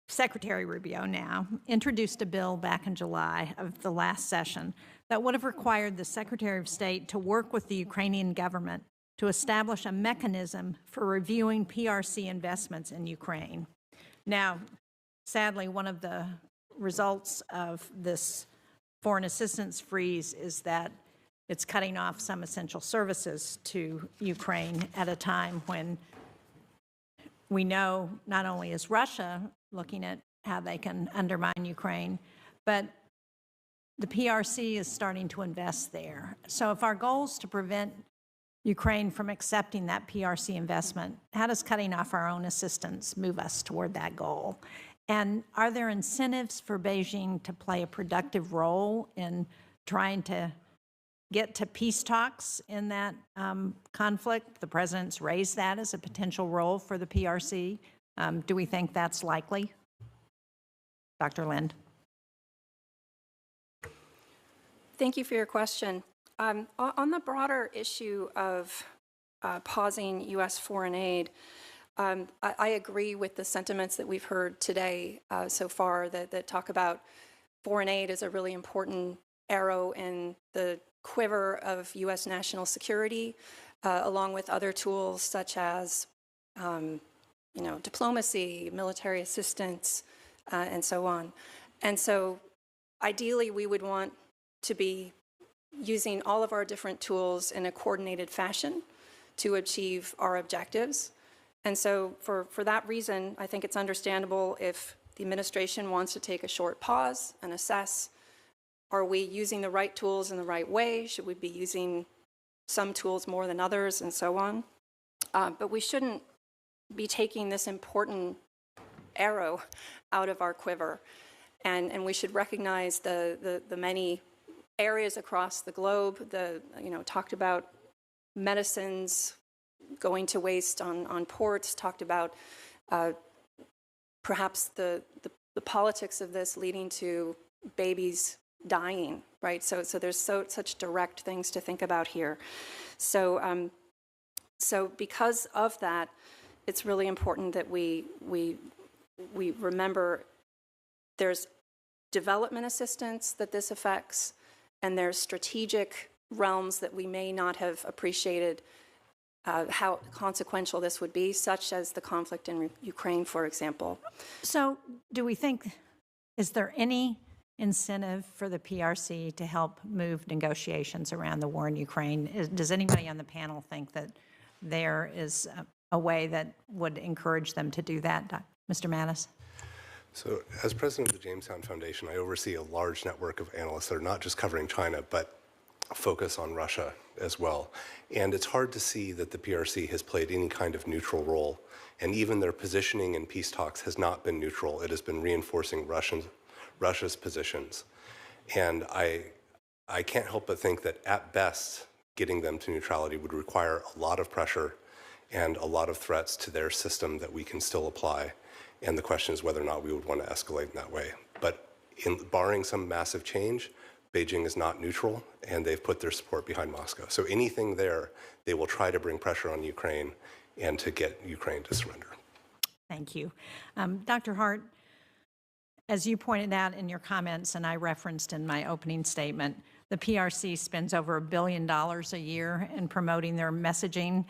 Secretary Rubio now, introduced a bill back in July of the last session that would have required the Secretary of State to work with the Ukrainian government to establish a mechanism for reviewing PRC investments in Ukraine. Now, sadly, one of the results of this foreign assistance freeze is that it's cutting off some essential services to Ukraine at a time when we know not only is Russia looking at how they can undermine Ukraine, but the PRC is starting to invest there. So if our goal is to prevent Ukraine from accepting that PRC investment? How does cutting off our own assistance move us toward that goal? And are there incentives for Beijing to play a productive role in trying to get to peace talks in that conflict? The president's raised that as a potential role for the PRC. Do we think that's likely? Dr. Lind. Thank you for your question. On the broader issue of pausing U.S. foreign aid, I agree with the sentiments that we've heard today so far that talk about foreign aid as a really important arrow in the quiver of U.S. national security, along with other tools such as, diplomacy, military assistance, and so on. And so ideally, we would want to be using all of our different tools in a coordinated fashion to achieve our objectives. And so for that reason, I think it's understandable if the administration wants to take a short pause and assess, are we using the right tools in the right way? Should we be using some tools more than others, and so on? But we shouldn't be taking this important arrow out of our quiver. And we should recognize the many areas across the globe, talked about medicines going to waste on ports, talked about perhaps the politics of this leading to babies dying, right? So there's such direct things to think about here. So because of that, it's really important that we remember there's development assistance that this affects, and there's strategic realms that we may not have appreciated how consequential this would be, such as the conflict in Ukraine, for example. So do we think, is there any incentive for the PRC to help move negotiations around the war in Ukraine? Does anybody on the panel think that there is a way that would encourage them to do that? Mr. Mattis? So as president of the Jamestown Foundation, I oversee a large network of analysts that are not just covering China, but focus on Russia as well. And it's hard to see that the PRC has played any kind of neutral role. And even their positioning in peace talks has not been neutral. It has been reinforcing Russia's positions. And I can't help but think that at best, getting them to neutrality would require a lot of pressure and a lot of threats to their system that we can still apply. And the question is whether or not we would want to escalate in that way. But barring some massive change, Beijing is not neutral, and they've put their support behind Moscow. So anything there, they will try to bring pressure on Ukraine and to get Ukraine to surrender. Thank you. Dr. Hart, as you pointed out in your comments, and I referenced in my opening statement, the PRC spends over $1 billion a year in promoting their messaging.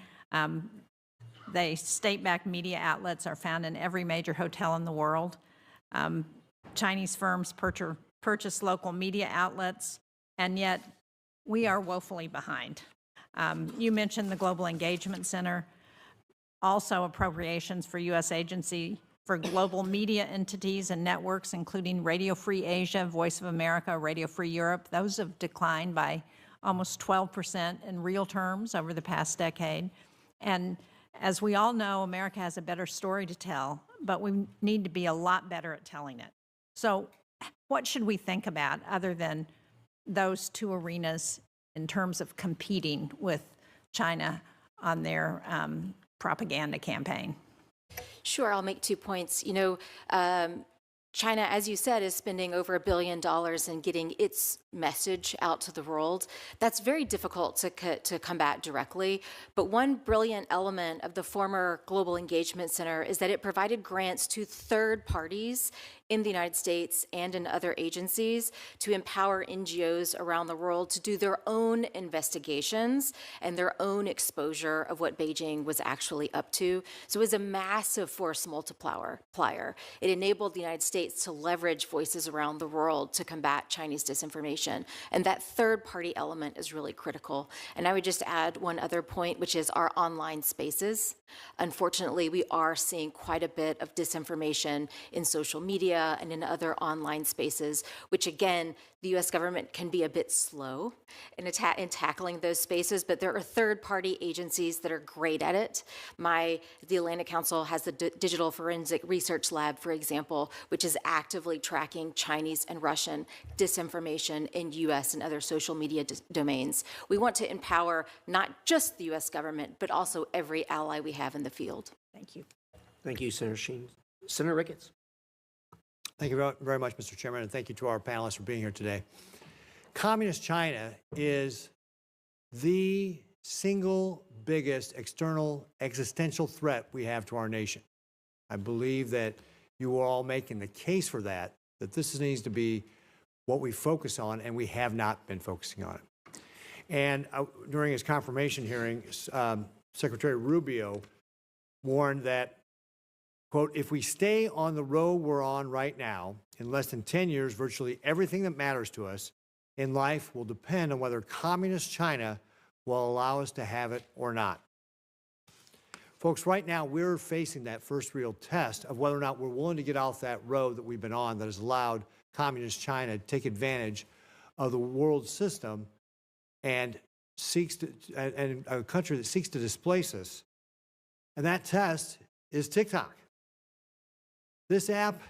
The state-backed media outlets are found in every major hotel in the world. Chinese firms purchase local media outlets, and yet we are woefully behind. You mentioned the Global Engagement Center, also appropriations for U.S. agency for global media entities and networks, including Radio Free Asia, Voice of America, Radio Free Europe. Those have declined by almost 12% in real terms over the past decade. And as we all know, America has a better story to tell, but we need to be a lot better at telling it. So what should we think about other than those two arenas in terms of competing with China on their propaganda campaign? Sure, I'll make 2 points. China, as you said, is spending over $1 billion in getting its message out to the world. That's very difficult to combat directly. But one brilliant element of the former Global Engagement Center is that it provided grants to third parties in the United States and in other agencies to empower NGOs around the world to do their own investigations and their own exposure of what Beijing was actually up to. So it was a massive force multiplier. It enabled the United States to leverage voices around the world to combat Chinese disinformation. And that third-party element is really critical. And I would just add one other point, which is our online spaces. Unfortunately, we are seeing quite a bit of disinformation in social media, media and in other online spaces, which again, the U.S. government can be a bit slow in tackling those spaces, but there are third-party agencies that are great at it. The Atlantic Council has the Digital Forensic Research Lab, for example, which is actively tracking Chinese and Russian disinformation in U.S. and other social media domains. We want to empower not just the U.S. government, but also every ally we have in the field. Thank you. Thank you, Senator Sheen. Senator Ricketts. Thank you very much, Mr. Chairman, and thank you to our panelists for being here today. Communist China is the single biggest external existential threat we have to our nation. I believe that you are all making the case for that this needs to be what we focus on, and we have not been focusing on it. And during his confirmation hearing, Secretary Rubio warned that, quote, if we stay on the road we're on right now, in less than 10 years, virtually everything that matters to us in life will depend on whether communist China will allow us to have it or not. Folks, right now we're facing that first real test of whether or not we're willing to get off that road that we've been on that has allowed communist China to take advantage of the world system and a country that seeks to displace us. And that test is TikTok. This app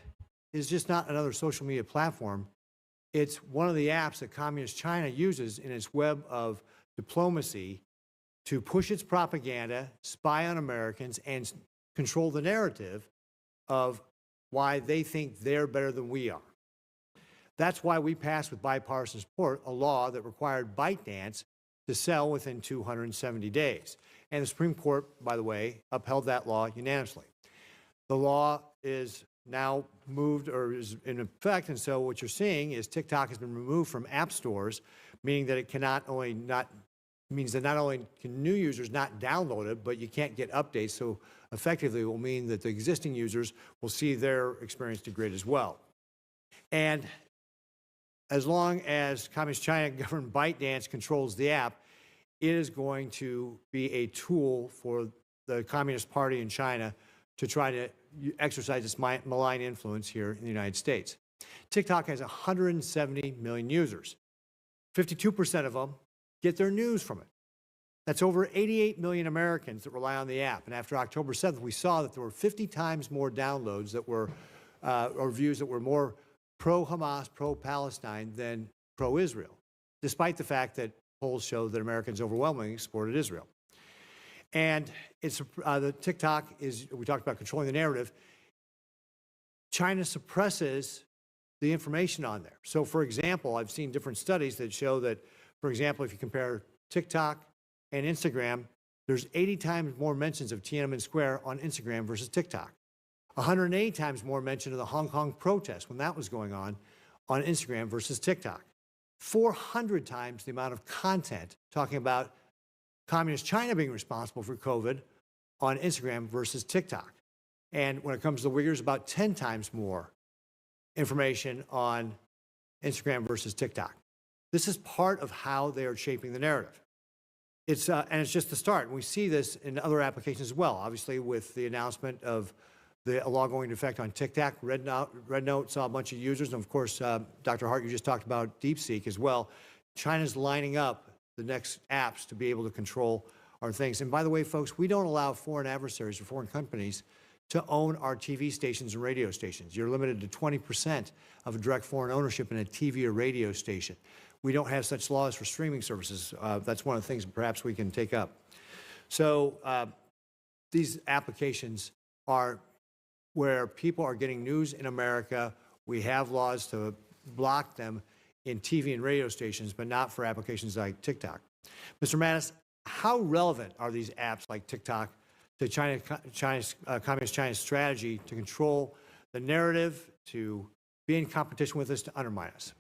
is just not another social media platform. It's one of the apps that Communist China uses in its web of diplomacy to push its propaganda, spy on Americans, and control the narrative of why they think they're better than we are. That's why we passed with bipartisan support a law that required ByteDance to sell within 270 days. And the Supreme Court, by the way, upheld that law unanimously. The law is now moved or is in effect, and so what you're seeing is TikTok has been removed from app stores, meaning that it means that not only can new users not download it, but you can't get updates. So effectively, it will mean that the existing users will see their experience degrade as well. And as long as Communist China governed ByteDance controls the app, it is going to be a tool for the Communist Party in China to try to exercise its malign influence here in the United States. TikTok has 170 million users. 52% of them get their news from it. That's over 88 million Americans that rely on the app. And after October 7th, we saw that there were 50 times more downloads that were, or views that were more pro-Hamas, pro-Palestine than pro-Israel, despite the fact that polls show that Americans overwhelmingly supported Israel. And it's the TikTok is, we talked about controlling the narrative. China suppresses the information on there. So for example, I've seen different studies that show that, for example, if you compare TikTok and Instagram, there's 80 times more mentions of Tiananmen Square on Instagram versus TikTok. 180 times more mention of the Hong Kong protest when that was going on Instagram versus TikTok. 400 times the amount of content talking about Communist China being responsible for COVID on Instagram versus TikTok. And when it comes to the Uyghurs, about 10 times more information on Instagram versus TikTok. This is part of how they are shaping the narrative. And it's just the start. And we see this in other applications as well. Obviously, with the announcement of the law going into effect on TikTok, Red Note saw a bunch of users. And of course, Dr. Hart, you just talked about DeepSeek as well. China's lining up the next apps to be able to control our things. And by the way, folks, we don't allow foreign adversaries or foreign companies to own our TV stations and radio stations. You're limited to 20% of a direct foreign ownership in a TV or radio station. We don't have such laws for streaming services. That's one of the things perhaps we can take up. So these applications are where people are getting news in America. We have laws to block them in TV and radio stations, but not for applications like TikTok. Mr. Mattis, how relevant are these apps like TikTok to Communist China's strategy to control the narrative, to be in competition with us, to undermine us?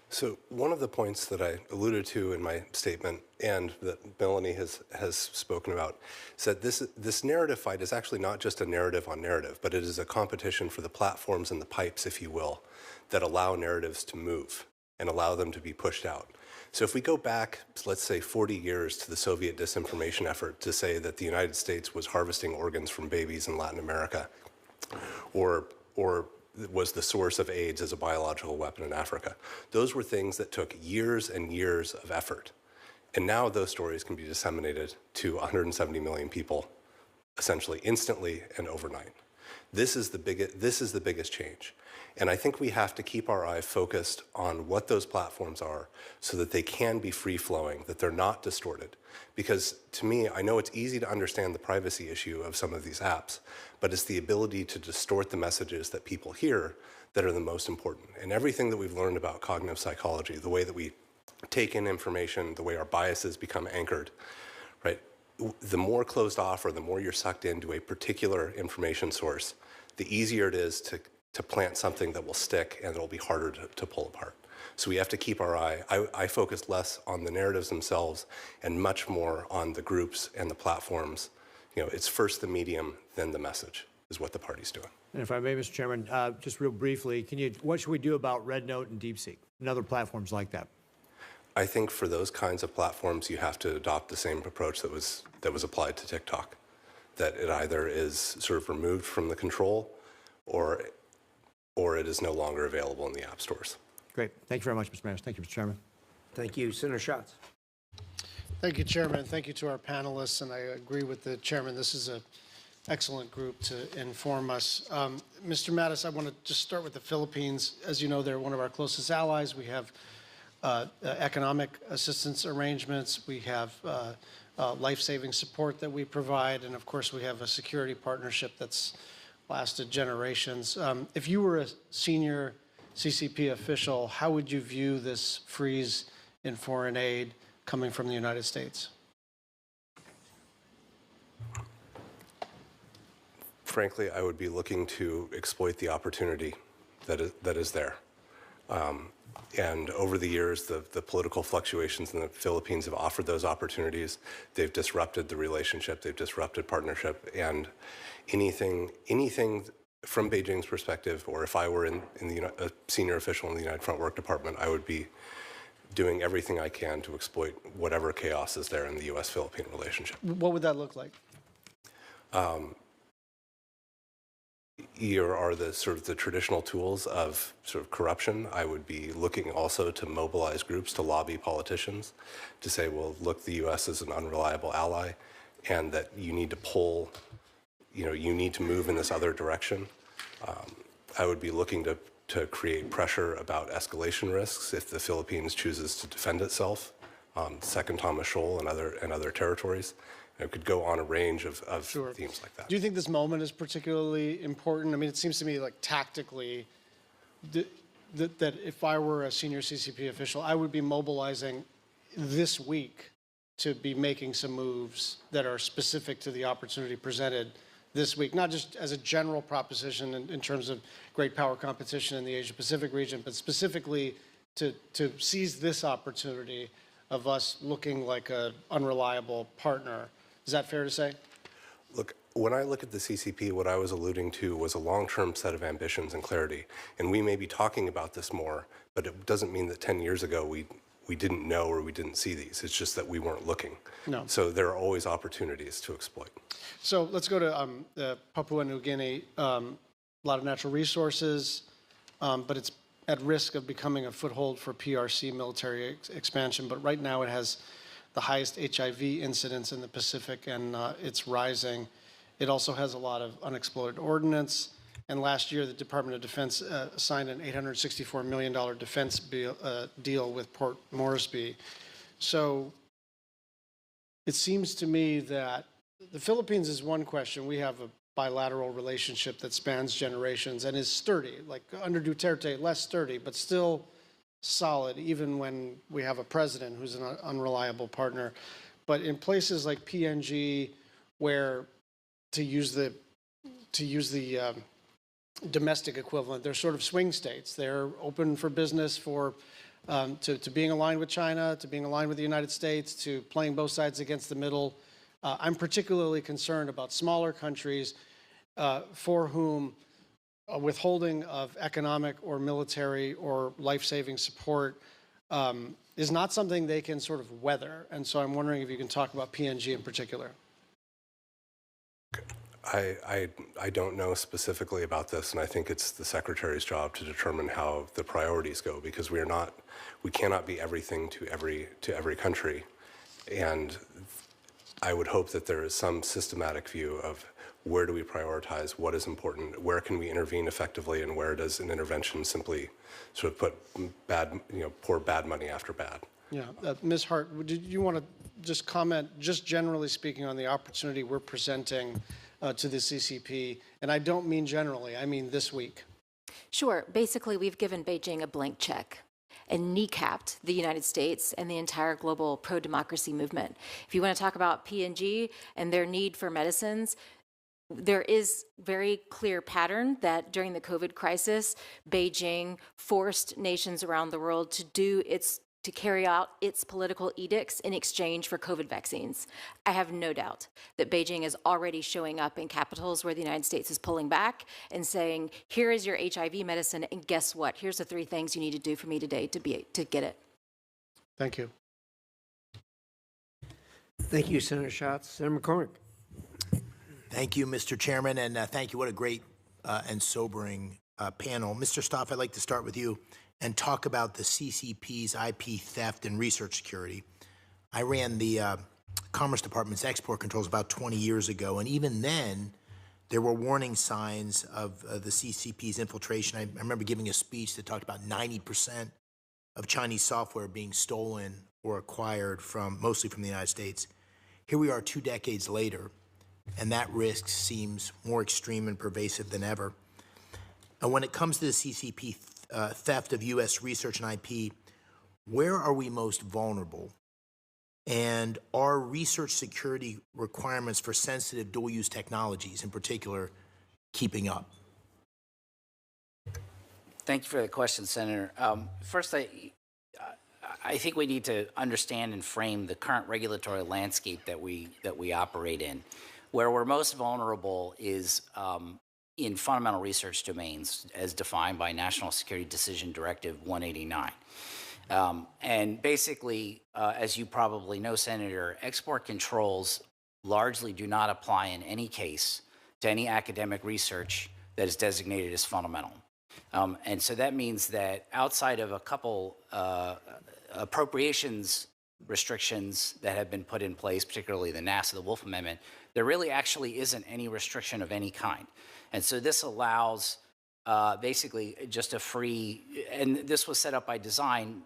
So one of the points that I alluded to in my statement and that Melanie has spoken about is that this narrative fight is actually not just a narrative on narrative, but it is a competition for the platforms and the pipes, if you will, that allow narratives to move and allow them to be pushed out. So if we go back, let's say 40 years to the Soviet disinformation effort to say that the United States was harvesting organs from babies in Latin America, or was the source of AIDS as a biological weapon in Africa. Those were things that took years and years of effort. And now those stories can be disseminated to 170 million people, essentially instantly and overnight. This is the biggest change. And I think we have to keep our eye focused on what those platforms are so that they can be free-flowing, that they're not distorted. Because to me, I know it's easy to understand the privacy issue of some of these apps, but it's the ability to distort the messages that people hear that are the most important. And everything that we've learned about cognitive psychology, the way that we take in information, the way our biases become anchored, right? The more closed off or the more you're sucked into a particular information source, the easier it is to plant something that will stick and it'll be harder to pull apart. So we have to keep our eye. I focus less on the narratives themselves and much more on the groups and the platforms. You know, it's first the medium, then the message is what the party's doing. And if I may, Mr. Chairman, just real briefly, what should we do about Red Note and DeepSeek and other platforms like that? I think for those kinds of platforms, you have to adopt the same approach that was applied to TikTok, that it either is sort of removed from the control or it is no longer available in the app stores. Great. Thank you very much, Mr. Mayor. Thank you, Mr. Chairman. Thank you. Senator Schatz. Thank you, Chairman. Thank you to our panelists, and I agree with the Chairman. This is an excellent group to inform us. Mr. Mattis, I want to just start with the Philippines. As you know, they're one of our closest allies. We have economic assistance arrangements. We have life-saving support that we provide, and of course, we have a security partnership that's lasted generations. If you were a senior CCP official, how would you view this freeze in foreign aid coming from the United States? Frankly, I would be looking to exploit the opportunity that is there. And over the years, the political fluctuations in the Philippines have offered those opportunities. They've disrupted the relationship, they've disrupted partnership, and anything from Beijing's perspective, or if I were a senior official in the United Front Work Department, I would be doing everything I can to exploit whatever chaos is there in the U.S.-Philippine relationship. What would that look like? Here are the sort of the traditional tools of sort of corruption. I would be looking also to mobilize groups to lobby politicians to say, well, look, the U.S. is an unreliable ally, and that you need to pull, you need to move in this other direction. I would be looking to create pressure about escalation risks if the Philippines chooses to defend itself, Second Thomas Shoal and other territories. It could go on a range of Sure. themes like that. Do you think this moment is particularly important? I mean, it seems to me like tactically that if I were a senior CCP official, I would be mobilizing this week to be making some moves that are specific to the opportunity presented this week, not just as a general proposition in terms of great power competition in the Asia-Pacific region, but specifically to seize this opportunity of us looking like an unreliable partner. Is that fair to say? Look, when I look at the CCP, what I was alluding to was a long-term set of ambitions and clarity. And we may be talking about this more, but it doesn't mean that 10 years ago we didn't know or we didn't see these. It's just that we weren't looking. No. So there are always opportunities to exploit. So let's go to Papua New Guinea. A lot of natural resources, but it's at risk of becoming a foothold for PRC military expansion. But right now it has the highest HIV incidence in the Pacific, and it's rising. It also has a lot of unexploded ordnance. And last year, the Department of Defense signed an $864 million defense deal with Port Moresby. So it seems to me that the Philippines is one question. We have a bilateral relationship that spans generations and is sturdy, like under Duterte, less sturdy, but still solid, even when we have a president who's an unreliable partner. But in places like PNG, where to use the domestic equivalent, they're sort of swing states. They're open for business, to being aligned with China, to being aligned with the United States, to playing both sides against the middle. I'm particularly concerned about smaller countries for whom withholding of economic or military or life-saving support is not something they can sort of weather. And so I'm wondering if you can talk about PNG in particular. I don't know specifically about this, and I think it's the Secretary's job to determine how the priorities go, because we cannot be everything to every country. And I would hope that there is some systematic view of where do we prioritize, what is important, where can we intervene effectively, and where does an intervention simply sort of put pour bad money after bad. Yeah, Ms. Hart, did you want to just comment, just generally speaking, on the opportunity we're presenting to the CCP? And I don't mean generally, I mean this week. Sure. Basically, we've given Beijing a blank check and kneecapped the United States and the entire global pro-democracy movement. If you want to talk about P&G and their need for medicines, there is very clear pattern that during the COVID crisis, Beijing forced nations around the world to carry out its political edicts in exchange for COVID vaccines. I have no doubt that Beijing is already showing up in capitals where the United States is pulling back and saying, here is your HIV medicine, and guess what? Here's the 3 things you need to do for me today to get it. Thank you. Thank you, Senator Schatz. Senator McCormick. Thank you, Mr. Chairman, and thank you. What a great and sobering panel. Mr. Stoff, I'd like to start with you and talk about the CCP's IP theft and research security. I ran the Commerce Department's export controls about 20 years ago, and even then, there were warning signs of the CCP's infiltration. I remember giving a speech that talked about 90% of Chinese software being stolen or acquired mostly from the United States. Here we are 2 decades later, and that risk seems more extreme and pervasive than ever. And when it comes to the CCP theft of U.S. research and IP, where are we most vulnerable? And are research security requirements for sensitive dual-use technologies, in particular, keeping up? Thank you for the question, Senator. First, I think we need to understand and frame the current regulatory landscape that we operate in. Where we're most vulnerable is in fundamental research domains as defined by National Security Decision Directive 189. And basically, as you probably know, Senator, export controls largely do not apply in any case to any academic research that is designated as fundamental. And so that means that outside of a couple appropriations restrictions that have been put in place, particularly the NASA, the Wolf Amendment, there really actually isn't any restriction of any kind. And so this allows basically just a free, and this was set up by design,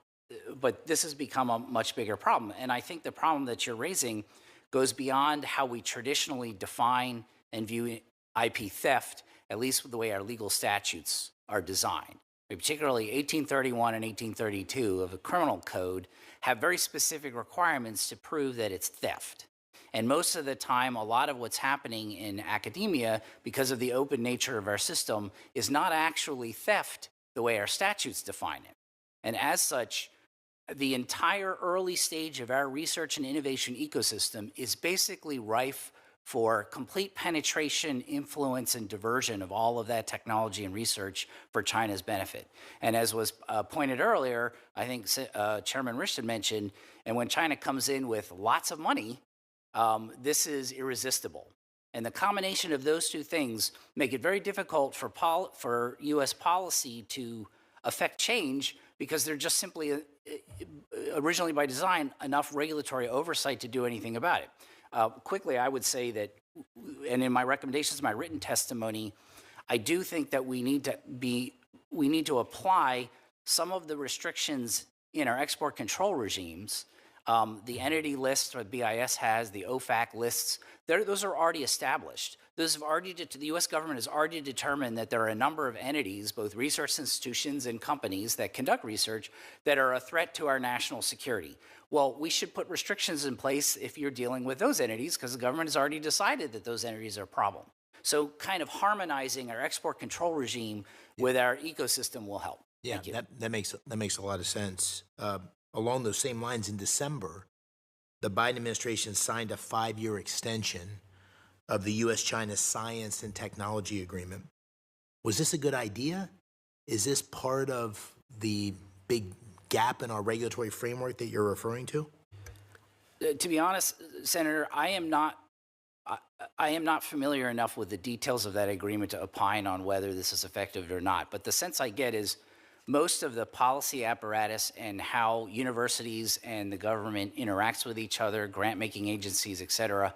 but this has become a much bigger problem. And I think the problem that you're raising goes beyond how we traditionally define and view IP theft, at least with the way our legal statutes are designed. Particularly 1831 and 1832 of the criminal code have very specific requirements to prove that it's theft. And most of the time, a lot of what's happening in academia, because of the open nature of our system, is not actually theft the way our statutes define it. And as such, the entire early stage of our research and innovation ecosystem is basically rife for complete penetration, influence, and diversion of all of that technology and research for China's benefit. And as was pointed earlier, I think Chairman Richardson mentioned, and when China comes in with lots of money, this is irresistible. And the combination of those 2 things make it very difficult for U.S. policy to affect change because they're just simply, originally by design, enough regulatory oversight to do anything about it. Quickly, I would say that, and in my recommendations, my written testimony, I do think that we need to apply some of the restrictions in our export control regimes. The entity lists that BIS has, the OFAC lists, those are already established. Those have already, the U.S. government has already determined that there are a number of entities, both research institutions and companies that conduct research, that are a threat to our national security. Well, we should put restrictions in place if you're dealing with those entities, because the government has already decided that those entities are a problem. So kind of harmonizing our export control regime with our ecosystem will help. Yeah, that makes a lot of sense. Along those same lines, in December, the Biden administration signed a 5-year extension of the U.S.-China Science and Technology Agreement. Was this a good idea? Is this part of the big gap in our regulatory framework that you're referring to? To be honest, Senator, I am not I am not familiar enough with the details of that agreement to opine on whether this is effective or not, but the sense I get is most of the policy apparatus and how universities and the government interacts with each other, grant-making agencies, et cetera,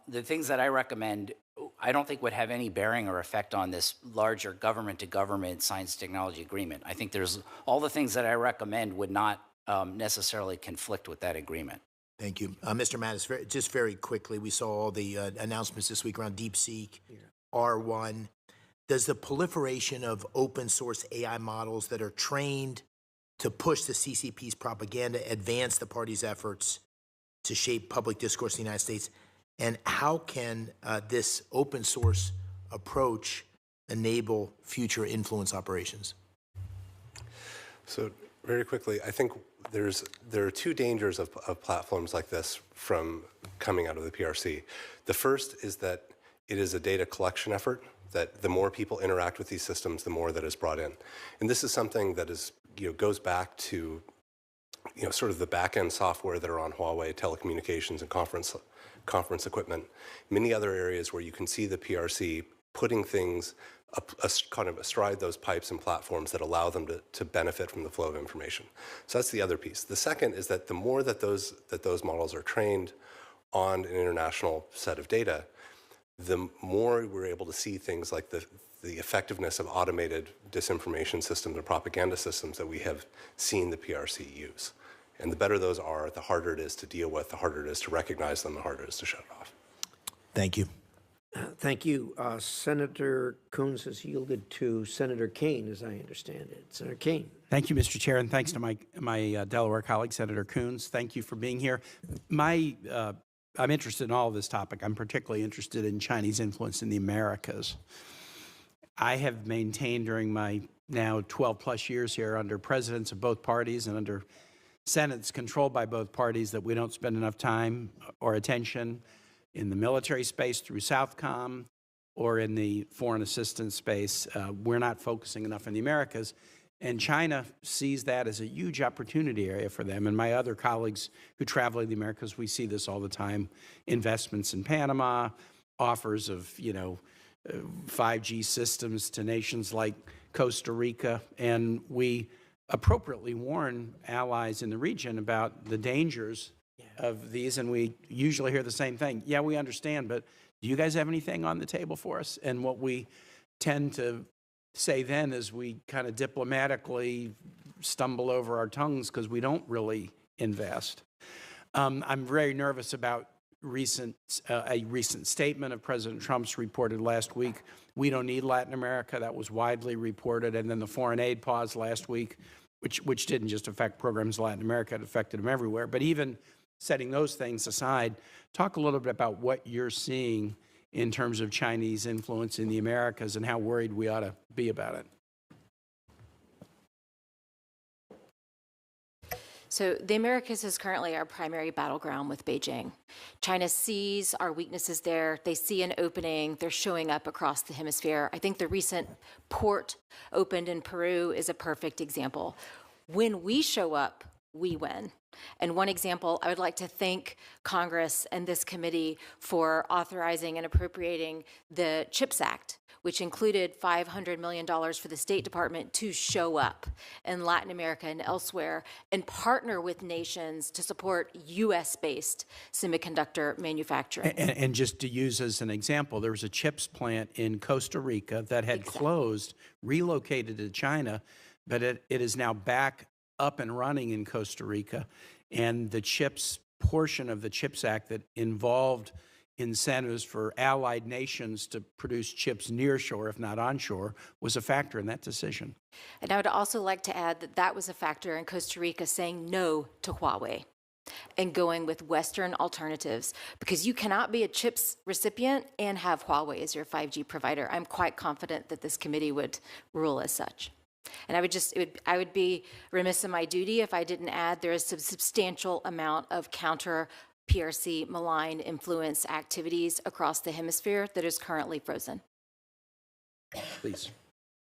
the things that I recommend, I don't think would have any bearing or effect on this larger government-to-government science technology agreement. I think there's all the things that I recommend would not necessarily conflict with that agreement. Thank you. Mr. Mattis, just very quickly, we saw all the announcements this week around DeepSeek, R1. Does the proliferation of open source AI models that are trained to push the CCP's propaganda advance the party's efforts to shape public discourse in the United States? And how can this open source approach enable future influence operations? So very quickly, I think there are two dangers of platforms like this from coming out of the PRC. The first is that it is a data collection effort, that the more people interact with these systems, the more that is brought in. And this is something that is, goes back to sort of the back-end software that are on Huawei telecommunications and conference equipment, many other areas where you can see the PRC putting things kind of astride those pipes and platforms that allow them to benefit from the flow of information. So that's the other piece. The second is that the more that those models are trained on an international set of data, the more we're able to see things like the effectiveness of automated disinformation systems or propaganda systems that we have seen the PRC use. And the better those are, the harder it is to deal with, the harder it is to recognize them, the harder it is to shut it off. Thank you. Thank you. Senator Coons has yielded to Senator Kaine, as I understand it. Senator Kaine. Thank you, Mr. Chair, and thanks to my Delaware colleague, Senator Coons. Thank you for being here. I'm interested in all of this topic. I'm particularly interested in Chinese influence in the Americas. I have maintained during my now 12-plus years here under presidents of both parties and under Senates controlled by both parties that we don't spend enough time or attention in the military space through Southcom or in the foreign assistance space. We're not focusing enough in the Americas. And China sees that as a huge opportunity area for them. And my other colleagues who travel in the Americas, we see this all the time. Investments in Panama, offers of, 5G systems to nations like Costa Rica. And we appropriately warn allies in the region about the dangers of these. And we usually hear the same thing. Yeah, we understand, but do you guys have anything on the table for us? And what we tend to say then is we kind of diplomatically stumble over our tongues because we don't really invest. I'm very nervous about a recent statement of President Trump's reported last week. We don't need Latin America. That was widely reported. And then the foreign aid pause last week, which didn't just affect programs in Latin America, it affected them everywhere. But even setting those things aside, talk a little bit about what you're seeing in terms of Chinese influence in the Americas and how worried we ought to be about it. So the Americas is currently our primary battleground with Beijing. China sees our weaknesses there. They see an opening. They're showing up across the hemisphere. I think the recent port opened in Peru is a perfect example. When we show up, we win. And one example, I would like to thank Congress and this committee for authorizing and appropriating the CHIPS Act, which included $500 million for the State Department to show up in Latin America and elsewhere and partner with nations to support U.S.-based semiconductor manufacturing. And just to use as an example, there was a CHIPS plant in Costa Rica that had closed, relocated to China, but it is now back up and running in Costa Rica. And the CHIPS portion of the CHIPS Act that involved incentives for allied nations to produce chips nearshore, if not onshore, was a factor in that decision. And I would also like to add that that was a factor in Costa Rica saying no to Huawei and going with Western alternatives, because you cannot be a CHIPS recipient and have Huawei as your 5G provider. I'm quite confident that this committee would rule as such. And I would be remiss in my duty if I didn't add there is a substantial amount of counter PRC malign influence activities across the hemisphere that is currently frozen. Please,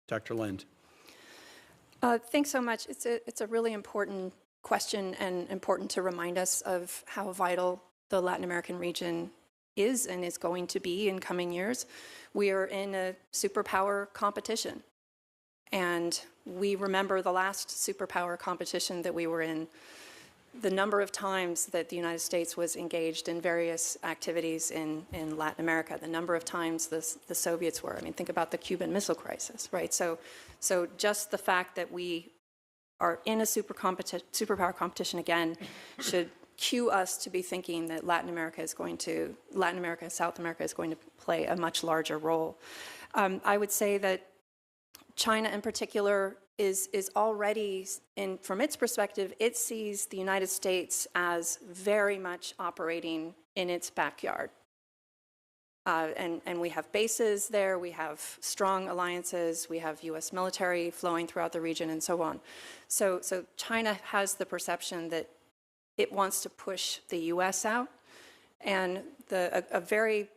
Dr. Lind. Thanks so much. It's a really important question and important to remind us of how vital the Latin American region is and is going to be in coming years. We are in a superpower competition. And we remember the last superpower competition that we were in, the number of times that the United States was engaged in various activities in Latin America, the number of times the Soviets were. I mean, think about the Cuban Missile Crisis, right? So just the fact that we are in a superpower competition again should cue us to be thinking that Latin America and South America is going to play a much larger role. I would say that China in particular is already, from its perspective, it sees the United States as very much operating in its backyard. And we have bases there, we have strong alliances, we have US military flowing throughout the region and so on. So China has the perception that it wants to push the US out, and a very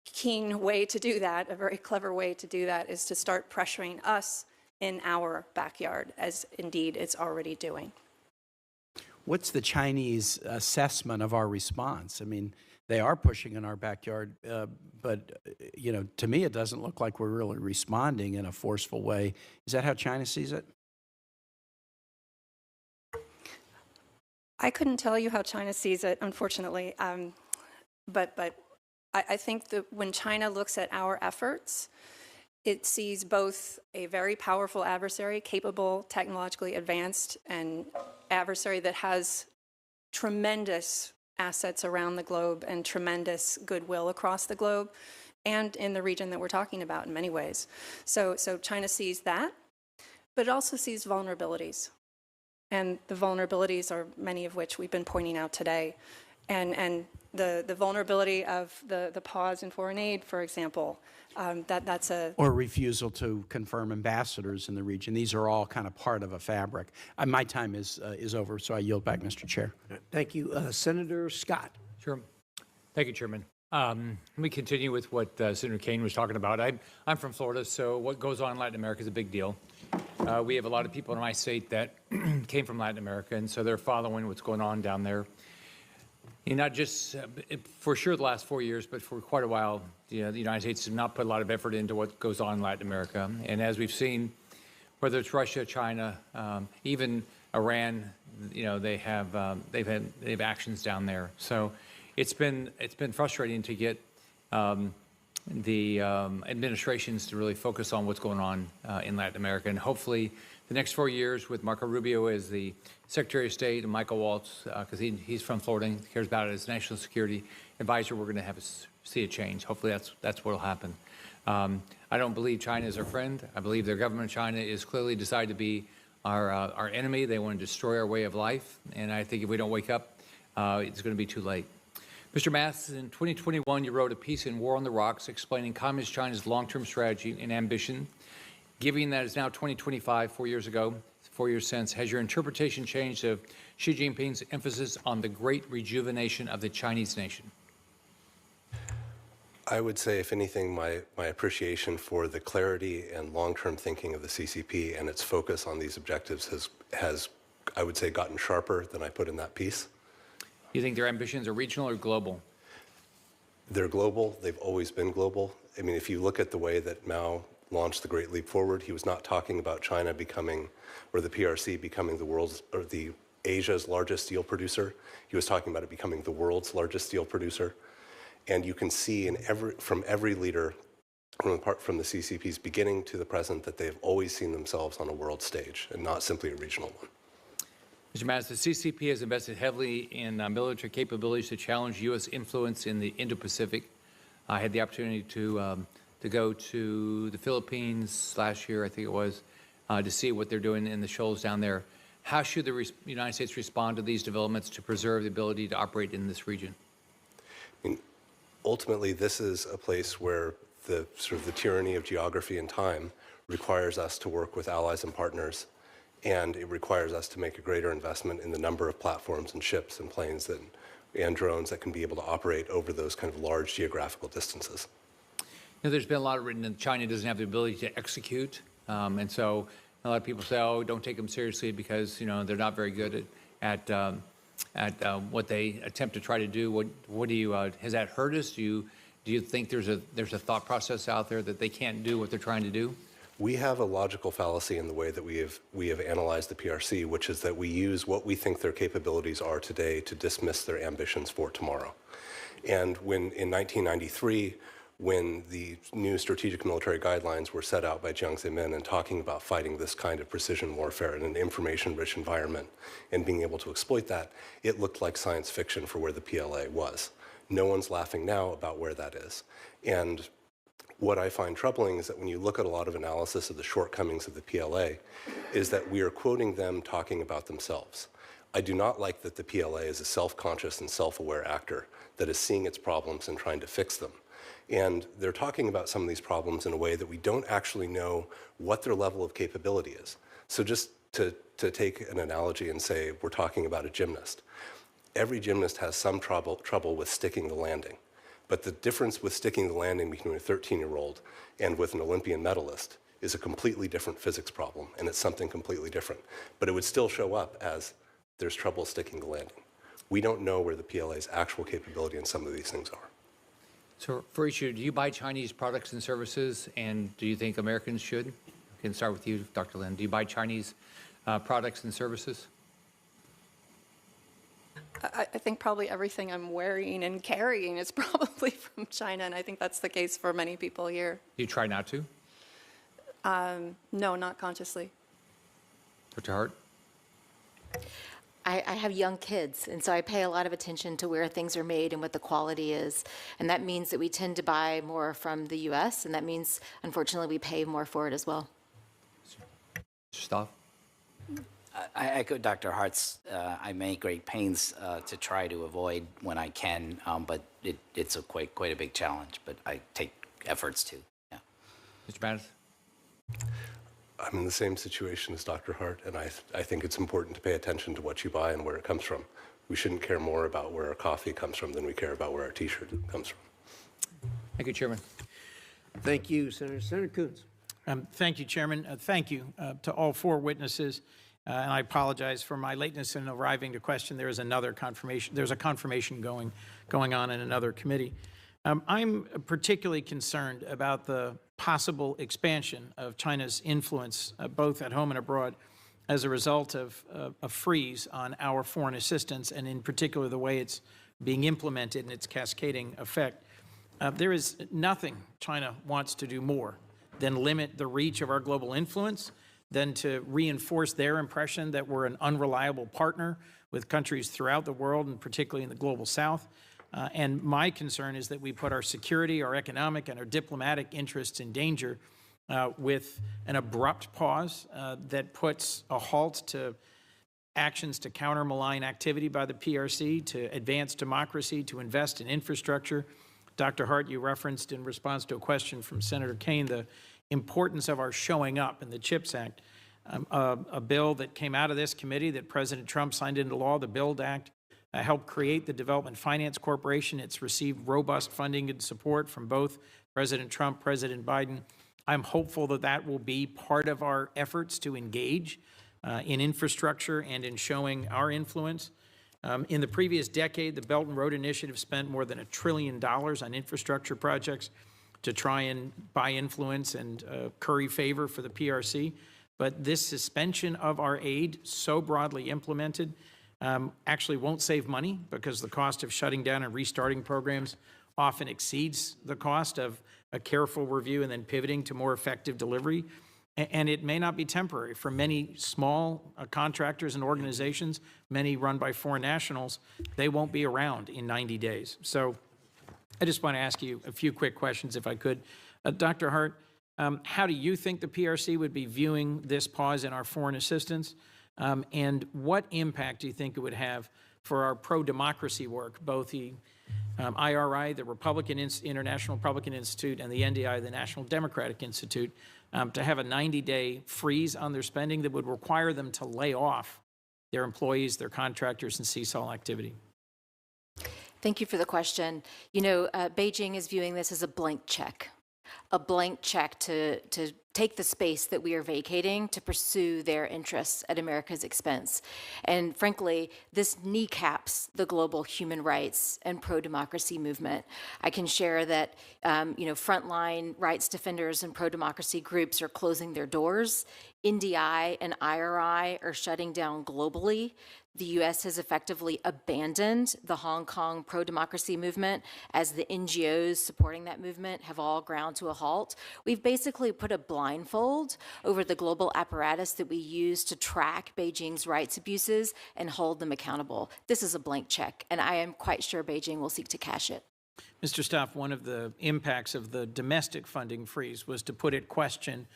keen way to do that, a very clever way to do that, is to start pressuring us in our backyard, as indeed it's already doing. What's the Chinese assessment of our response? I mean, they are pushing in our backyard, but you know, to me, it doesn't look like we're really responding in a forceful way. Is that how China sees it? I couldn't tell you how China sees it, unfortunately, but I think that when China looks at our efforts, it sees both a very powerful adversary, capable, technologically advanced, and adversary that has tremendous assets around the globe and tremendous goodwill across the globe and in the region that we're talking about in many ways. So China sees that, but it also sees vulnerabilities. And the vulnerabilities are many of which we've been pointing out today. And the vulnerability of the pause in foreign aid, for example, that's a... Or refusal to confirm ambassadors in the region. These are all kind of part of a fabric. My time is over, so I yield back, Mr. Chair. Thank you. Senator Scott. Sure. Thank you, Chairman. Let me continue with what Senator Kaine was talking about. I'm from Florida, so what goes on in Latin America is a big deal. We have a lot of people in my state that came from Latin America, and so they're following what's going on down there. And not just for sure the last 4 years, but for quite a while, the United States has not put a lot of effort into what goes on in Latin America. And as we've seen, whether it's Russia, China, even Iran, they have actions down there. So it's been frustrating to get the administrations to really focus on what's going on in Latin America. And hopefully the next 4 years with Marco Rubio as the Secretary of State and Michael Waltz, because he's from Florida and cares about it as National Security Advisor, we're going to see a change. Hopefully that's what will happen. I don't believe China is our friend. I believe their government, China, is clearly decided to be our enemy. They want to destroy our way of life. And I think if we don't wake up, it's going to be too late. Mr. Mattis, in 2021, you wrote a piece in War on the Rocks explaining Communist China's long-term strategy and ambition. Given that it's now 2025, 4 years ago, 4 years since, has your interpretation changed of Xi Jinping's emphasis on the great rejuvenation of the Chinese nation? I would say, if anything, my appreciation for the clarity and long-term thinking of the CCP and its focus on these objectives has, I would say, gotten sharper than I put in that piece. You think their ambitions are regional or global? They're global. They've always been global. I mean, if you look at the way that Mao launched the Great Leap Forward, he was not talking about China becoming, or the PRC becoming the world's, or the Asia's largest steel producer. He was talking about it becoming the world's largest steel producer. And you can see from every leader, from the CCP's beginning to the present, that they have always seen themselves on a world stage and not simply a regional one. Mr. Mattis, the CCP has invested heavily in military capabilities to challenge U.S. influence in the Indo-Pacific. I had the opportunity to go to the Philippines last year, I think it was, to see what they're doing in the shoals down there. How should the United States respond to these developments to preserve the ability to operate in this region? I mean, ultimately, this is a place where the tyranny of geography and time requires us to work with allies and partners, and it requires us to make a greater investment in the number of platforms and ships and planes and drones that can be able to operate over those kind of large geographical distances. There's been a lot written that China doesn't have the ability to execute, and so a lot of people say, "Oh, don't take them seriously because they're not very good at what they attempt to try to do? What do you, has that hurt us? Do you think there's a thought process out there that they can't do what they're trying to do? We have a logical fallacy in the way that we have analyzed the PRC, which is that we use what we think their capabilities are today to dismiss their ambitions for tomorrow. And when in 1993, when the new strategic military guidelines were set out by Jiang Zemin and talking about fighting this kind of precision warfare in an information-rich environment and being able to exploit that, it looked like science fiction for where the PLA was. No one's laughing now about where that is. And what I find troubling is that when you look at a lot of analysis of the shortcomings of the PLA, is that we are quoting them talking about themselves. I do not like that the PLA is a self-conscious and self-aware actor that is seeing its problems and trying to fix them. And they're talking about some of these problems in a way that we don't actually know what their level of capability is. So just to take an analogy and say we're talking about a gymnast. Every gymnast has some trouble with sticking the landing. But the difference with sticking the landing between a 13-year-old and with an Olympian medalist is a completely different physics problem, and it's something completely different. But it would still show up as there's trouble sticking the landing. We don't know where the PLA's actual capability in some of these things are. So for issue, do you buy Chinese products and services, and do you think Americans should? We can start with you, Dr. Lin. Do you buy Chinese products and services? I think probably everything I'm wearing and carrying is probably from China, and I think that's the case for many people here. You try not to? No, not consciously. Dr. Hart? I have young kids, and so I pay a lot of attention to where things are made and what the quality is. And that means that we tend to buy more from the U.S., and that means, unfortunately, we pay more for it as well. Stoff? I echo Dr. Hart's. I make great pains to try to avoid when I can, but it's quite a big challenge. But I take efforts to. Yeah. Mr. Mattis? I'm in the same situation as Dr. Hart, and I think it's important to pay attention to what you buy and where it comes from. We shouldn't care more about where our coffee comes from than we care about where our T-shirt comes from. Thank you, Chairman. Thank you, Senator. Senator Coons. Thank you, Chairman. Thank you to all four witnesses. And I apologize for my lateness in arriving to question. There is another confirmation. There's a confirmation going on in another committee. I'm particularly concerned about the possible expansion of China's influence, both at home and abroad, as a result of a freeze on our foreign assistance, and in particular the way it's being implemented and its cascading effect. There is nothing China wants to do more than limit the reach of our global influence, than to reinforce their impression that we're an unreliable partner with countries throughout the world, and particularly in the global south. And my concern is that we put our security, our economic, and our diplomatic interests in danger with an abrupt pause that puts a halt to actions to counter malign activity by the PRC, to advance democracy, to invest in infrastructure. Dr. Hart, you referenced in response to a question from Senator Kaine the importance of our showing up in the CHIPS Act, a bill that came out of this committee that President Trump signed into law, the BUILD Act, helped create the Development Finance Corporation. It's received robust funding and support from both President Trump, President Biden. I'm hopeful that that will be part of our efforts to engage in infrastructure and in showing our influence. In the previous decade, the Belt and Road Initiative spent more than $1 trillion on infrastructure projects to try and buy influence and curry favor for the PRC. But this suspension of our aid, so broadly implemented, actually won't save money, because the cost of shutting down and restarting programs often exceeds the cost of a careful review and then pivoting to more effective delivery. And it may not be temporary. For many small contractors and organizations, many run by foreign nationals, they won't be around in 90 days. So I just want to ask you a few quick questions, if I could. Dr. Hart, how do you think the PRC would be viewing this pause in our foreign assistance? And what impact do you think it would have for our pro-democracy work, both the IRI, the International Republican Institute, and the NDI, the National Democratic Institute, to have a 90-day freeze on their spending that would require them to lay off their employees, their contractors, and cease all activity? Thank you for the question. You know, Beijing is viewing this as a blank check. a blank check to take the space that we are vacating to pursue their interests at America's expense. And frankly, this kneecaps the global human rights and pro-democracy movement. I can share that, frontline rights defenders and pro-democracy groups are closing their doors. NDI and IRI are shutting down globally. The U.S. has effectively abandoned the Hong Kong pro-democracy movement as the NGOs supporting that movement have all ground to a halt. We've basically put a blindfold over the global apparatus that we use to track Beijing's rights abuses and hold them accountable. This is a blank check, and I am quite sure Beijing will seek to cash it. Mr. Stoff, one of the impacts of the domestic funding freeze was to put at question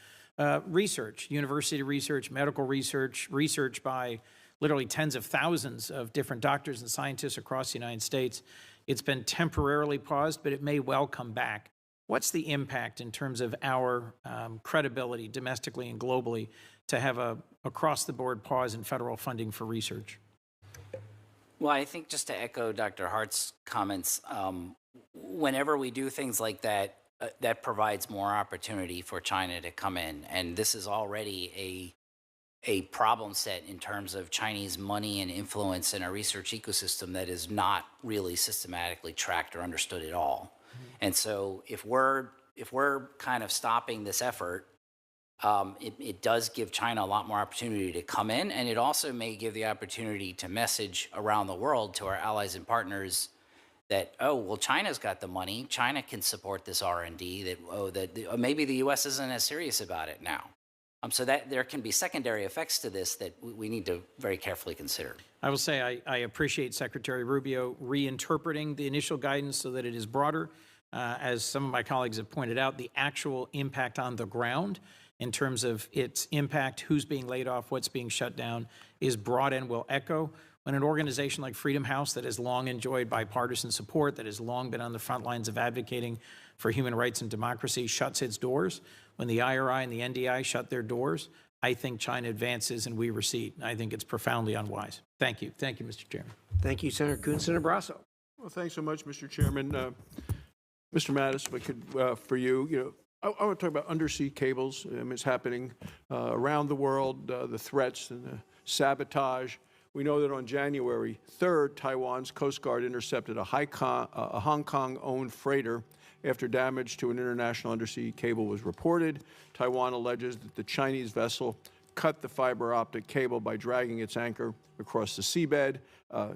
research, university research, medical research, research by literally tens of thousands of different doctors and scientists across the United States. It's been temporarily paused, but it may well come back. What's the impact in terms of our credibility domestically and globally to have a across-the-board pause in federal funding for research? Well, I think just to echo Dr. Hart's comments, whenever we do things like that, that provides more opportunity for China to come in. And this is already a problem set in terms of Chinese money and influence in our research ecosystem that is not really systematically tracked or understood at all. And so if we're kind of stopping this effort, it does give China a lot more opportunity to come in, and it also may give the opportunity to message around the world to our allies and partners that, oh, well, China's got the money, China can support this R&D, that maybe the U.S. isn't as serious about it now. So that there can be secondary effects to this that we need to very carefully consider. I will say I appreciate Secretary Rubio reinterpreting the initial guidance so that it is broader. As some of my colleagues have pointed out, the actual impact on the ground in terms of its impact, who's being laid off, what's being shut down, is broad and will echo. When an organization like Freedom House that has long enjoyed bipartisan support, that has long been on the front lines of advocating for human rights and democracy, shuts its doors, when the IRI and the NDI shut their doors, I think China advances and we recede. I think it's profoundly unwise. Thank you. Thank you, Mr. Chairman. Thank you, Senator Coons. Senator Brasso. Well, thanks so much, Mr. Chairman. Mr. Mattis, if I could, for you, I want to talk about undersea cables. It's happening around the world, the threats and the sabotage. We know that on January 3rd, Taiwan's Coast Guard intercepted a Hong Kong-owned freighter after damage to an international undersea cable was reported. Taiwan alleges that the Chinese vessel cut the fiber optic cable by dragging its anchor across the seabed.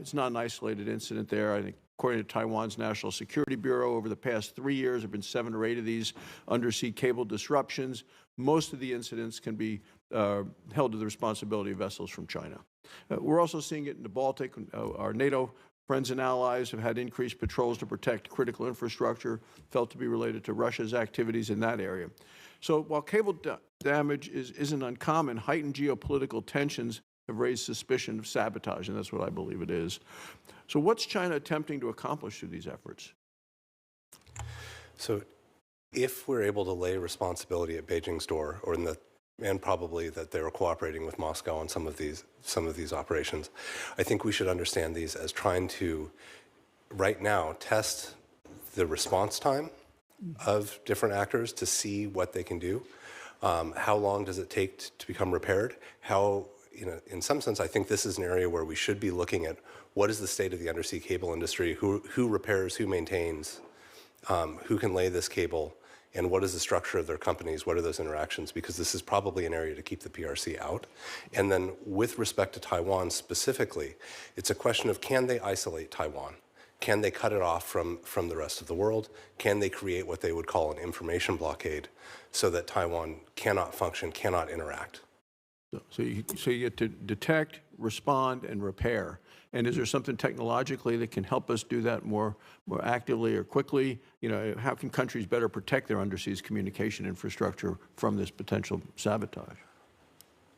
It's not an isolated incident there. I think according to Taiwan's National Security Bureau, over the past 3 years, there have been 7 or 8 of these undersea cable disruptions. Most of the incidents can be held to the responsibility of vessels from China. We're also seeing it in the Baltic. Our NATO friends and allies have had increased patrols to protect critical infrastructure, felt to be related to Russia's activities in that area. So while cable damage isn't uncommon, heightened geopolitical tensions have raised suspicion of sabotage, and that's what I believe it is. So what's China attempting to accomplish through these efforts? So if we're able to lay responsibility at Beijing's door, and probably that they're cooperating with Moscow on some of these operations, I think we should understand these as trying to, right now, test the response time of different actors to see what they can do. How long does it take to become repaired? In some sense, I think this is an area where we should be looking at what is the state of the undersea cable industry, who repairs, who maintains, who can lay this cable, and what is the structure of their companies, what are those interactions, because this is probably an area to keep the PRC out. And then with respect to Taiwan specifically, it's a question of, can they isolate Taiwan? Can they cut it off from the rest of the world? Can they create what they would call an information blockade so that Taiwan cannot function, cannot interact? So you get to detect, respond, and repair. And is there something technologically that can help us do that more actively or quickly? How can countries better protect their underseas communication infrastructure from this potential sabotage?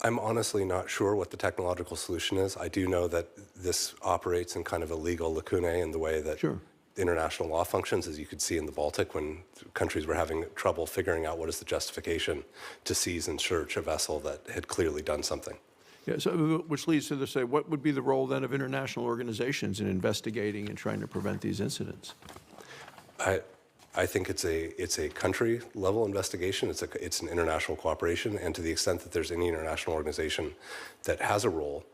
I'm honestly not sure what the technological solution is. I do know that this operates in kind of a legal lacunae in the way that international law functions, as you could see in the Baltic when countries were having trouble figuring out what is the justification to seize and search a vessel that had clearly done something. Yeah, so which leads to say, what would be the role then of international organizations in investigating and trying to prevent these incidents? I I think it's a country level investigation. It's an international cooperation, and to the extent that there's any international organization that has a role,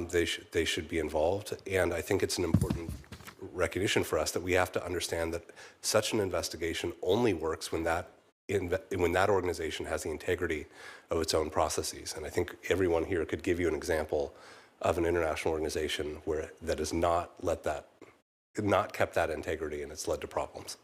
they should be involved. And I think it's an important recognition for us that we have to understand that such an investigation only works when that organization has the integrity of its own processes. And I think everyone here could give you an example of an international organization that has not kept that integrity, and it's led to problems.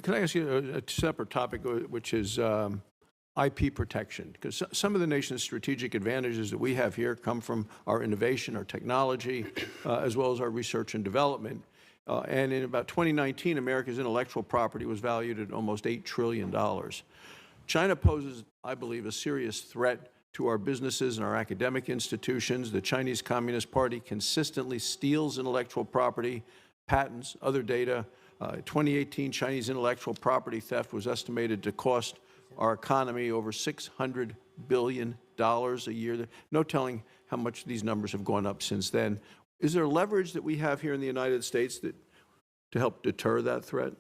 Can I ask you a separate topic, which is IP protection? Because some of the nation's strategic advantages that we have here come from our innovation, our technology, as well as our research and development. And in about 2019, America's intellectual property was valued at almost $8 trillion. China poses, I believe, a serious threat to our businesses and our academic institutions. The Chinese Communist Party consistently steals intellectual property, patents, other data. 2018, Chinese intellectual property theft was estimated to cost our economy over $600 billion a year. No telling how much these numbers have gone up since then. Is there leverage that we have here in the United States to help deter that threat?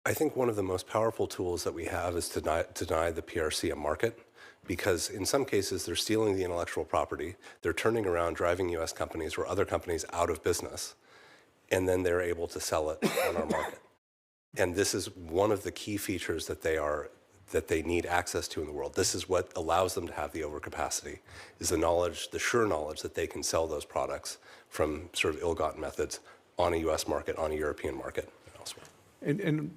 I think one of the most powerful tools that we have is to deny the PRC a market, because in some cases they're stealing the intellectual property, they're turning around, driving U.S. companies or other companies out of business, and then they're able to sell it on our market. And this is one of the key features that they need access to in the world. This is what allows them to have the overcapacity, is the sure knowledge that they can sell those products from sort of ill-gotten methods on a U.S. market, on a European market, and elsewhere. And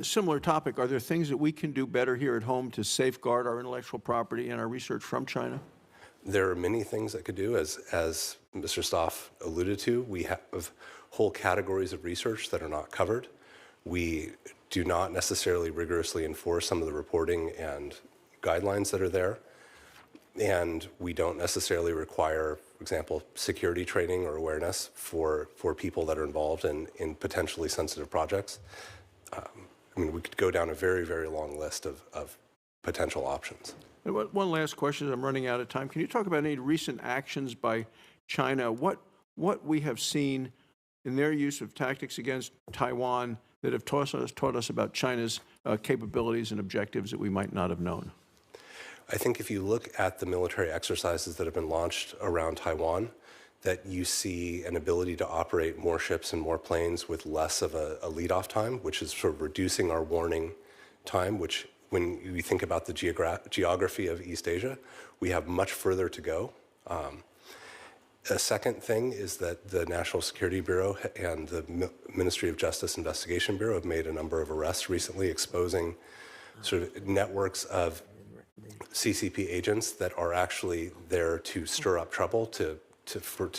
similar topic, are there things that we can do better here at home to safeguard our intellectual property and our research from China? There are many things that could do, as Mr. Stoff alluded to. We have whole categories of research that are not covered. We do not necessarily rigorously enforce some of the reporting and guidelines that are there. And we don't necessarily require, for example, security training or awareness for people that are involved in potentially sensitive projects. I mean, we could go down a very, very long list of potential options. And one last question, as I'm running out of time. Can you talk about any recent actions by China? What we have seen in their use of tactics against Taiwan that have taught us about China's capabilities and objectives that we might not have known? I think if you look at the military exercises that have been launched around Taiwan, that you see an ability to operate more ships and more planes with less of a lead-off time, which is sort of reducing our warning time, which when we think about the geography of East Asia, we have much further to go. A second thing is that the National Security Bureau and the Ministry of Justice Investigation Bureau have made a number of arrests recently exposing sort of networks of CCP agents that are actually there to stir up trouble, to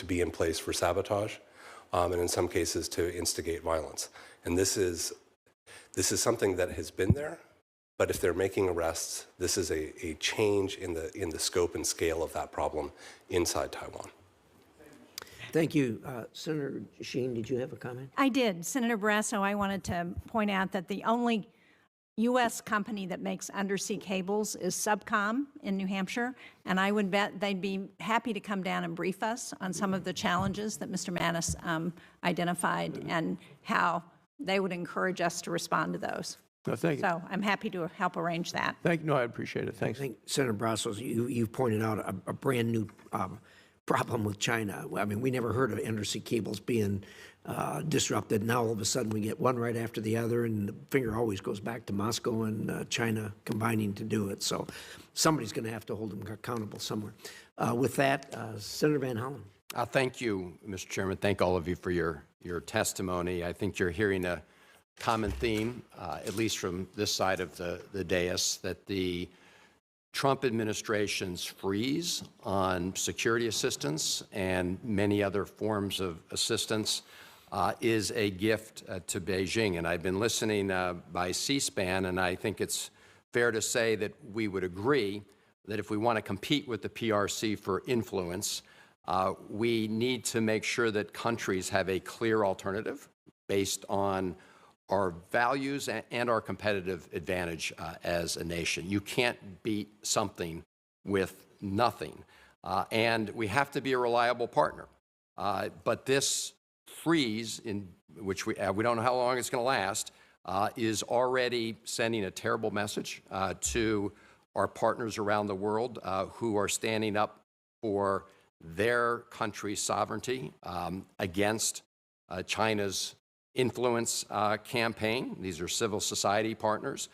be in place for sabotage, and in some cases to instigate violence. And this is something that has been there, but if they're making arrests, this is a change in the scope and scale of that problem inside Taiwan. Thank you. Senator Sheen, did you have a comment? I did. Senator Barrasso, I wanted to point out that the only U.S. company that makes undersea cables is Subcom in New Hampshire, and I would bet they'd be happy to come down and brief us on some of the challenges that Mr. Mattis identified and how they would encourage us to respond to those. No, thank you. So I'm happy to help arrange that. No, I appreciate it. Thanks. I think, Senator Barrasso, you've pointed out a brand new problem with China. I mean, we never heard of undersea cables being disrupted. Now all of a sudden we get one right after the other, and the finger always goes back to Moscow and China combining to do it. So somebody's going to have to hold them accountable somewhere. With that, Senator Van Hollen. Thank you, Mr. Chairman. Thank all of you for your testimony. I think you're hearing a common theme, at least from this side of the dais, that the Trump administration's freeze on security assistance and many other forms of assistance is a gift to Beijing. And I've been listening by C-SPAN, and I think it's fair to say that we would agree that if we want to compete with the PRC for influence, we need to make sure that countries have a clear alternative based on our values and our competitive advantage as a nation. You can't beat something with nothing. And we have to be a reliable partner. But this freeze, in which we don't know how long it's going to last, is already sending a terrible message to our partners around the world who are standing up for their country's sovereignty against China's influence campaign. These are civil society partners.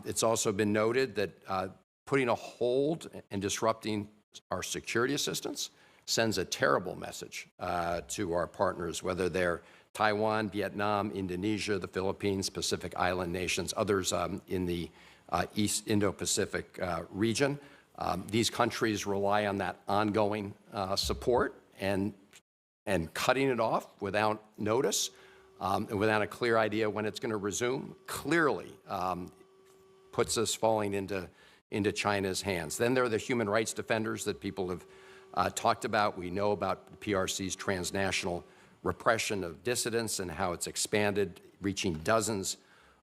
It's also been noted that putting a hold and disrupting our security assistance sends a terrible message to our partners, whether they're Taiwan, Vietnam, Indonesia, the Philippines, Pacific Island nations, others in the East Indo-Pacific region. These countries rely on that ongoing support, and cutting it off without notice and without a clear idea when it's going to resume clearly puts us falling into China's hands. Then there are the human rights defenders that people have talked about. We know about the PRC's transnational repression of dissidents and how it's expanded, reaching dozens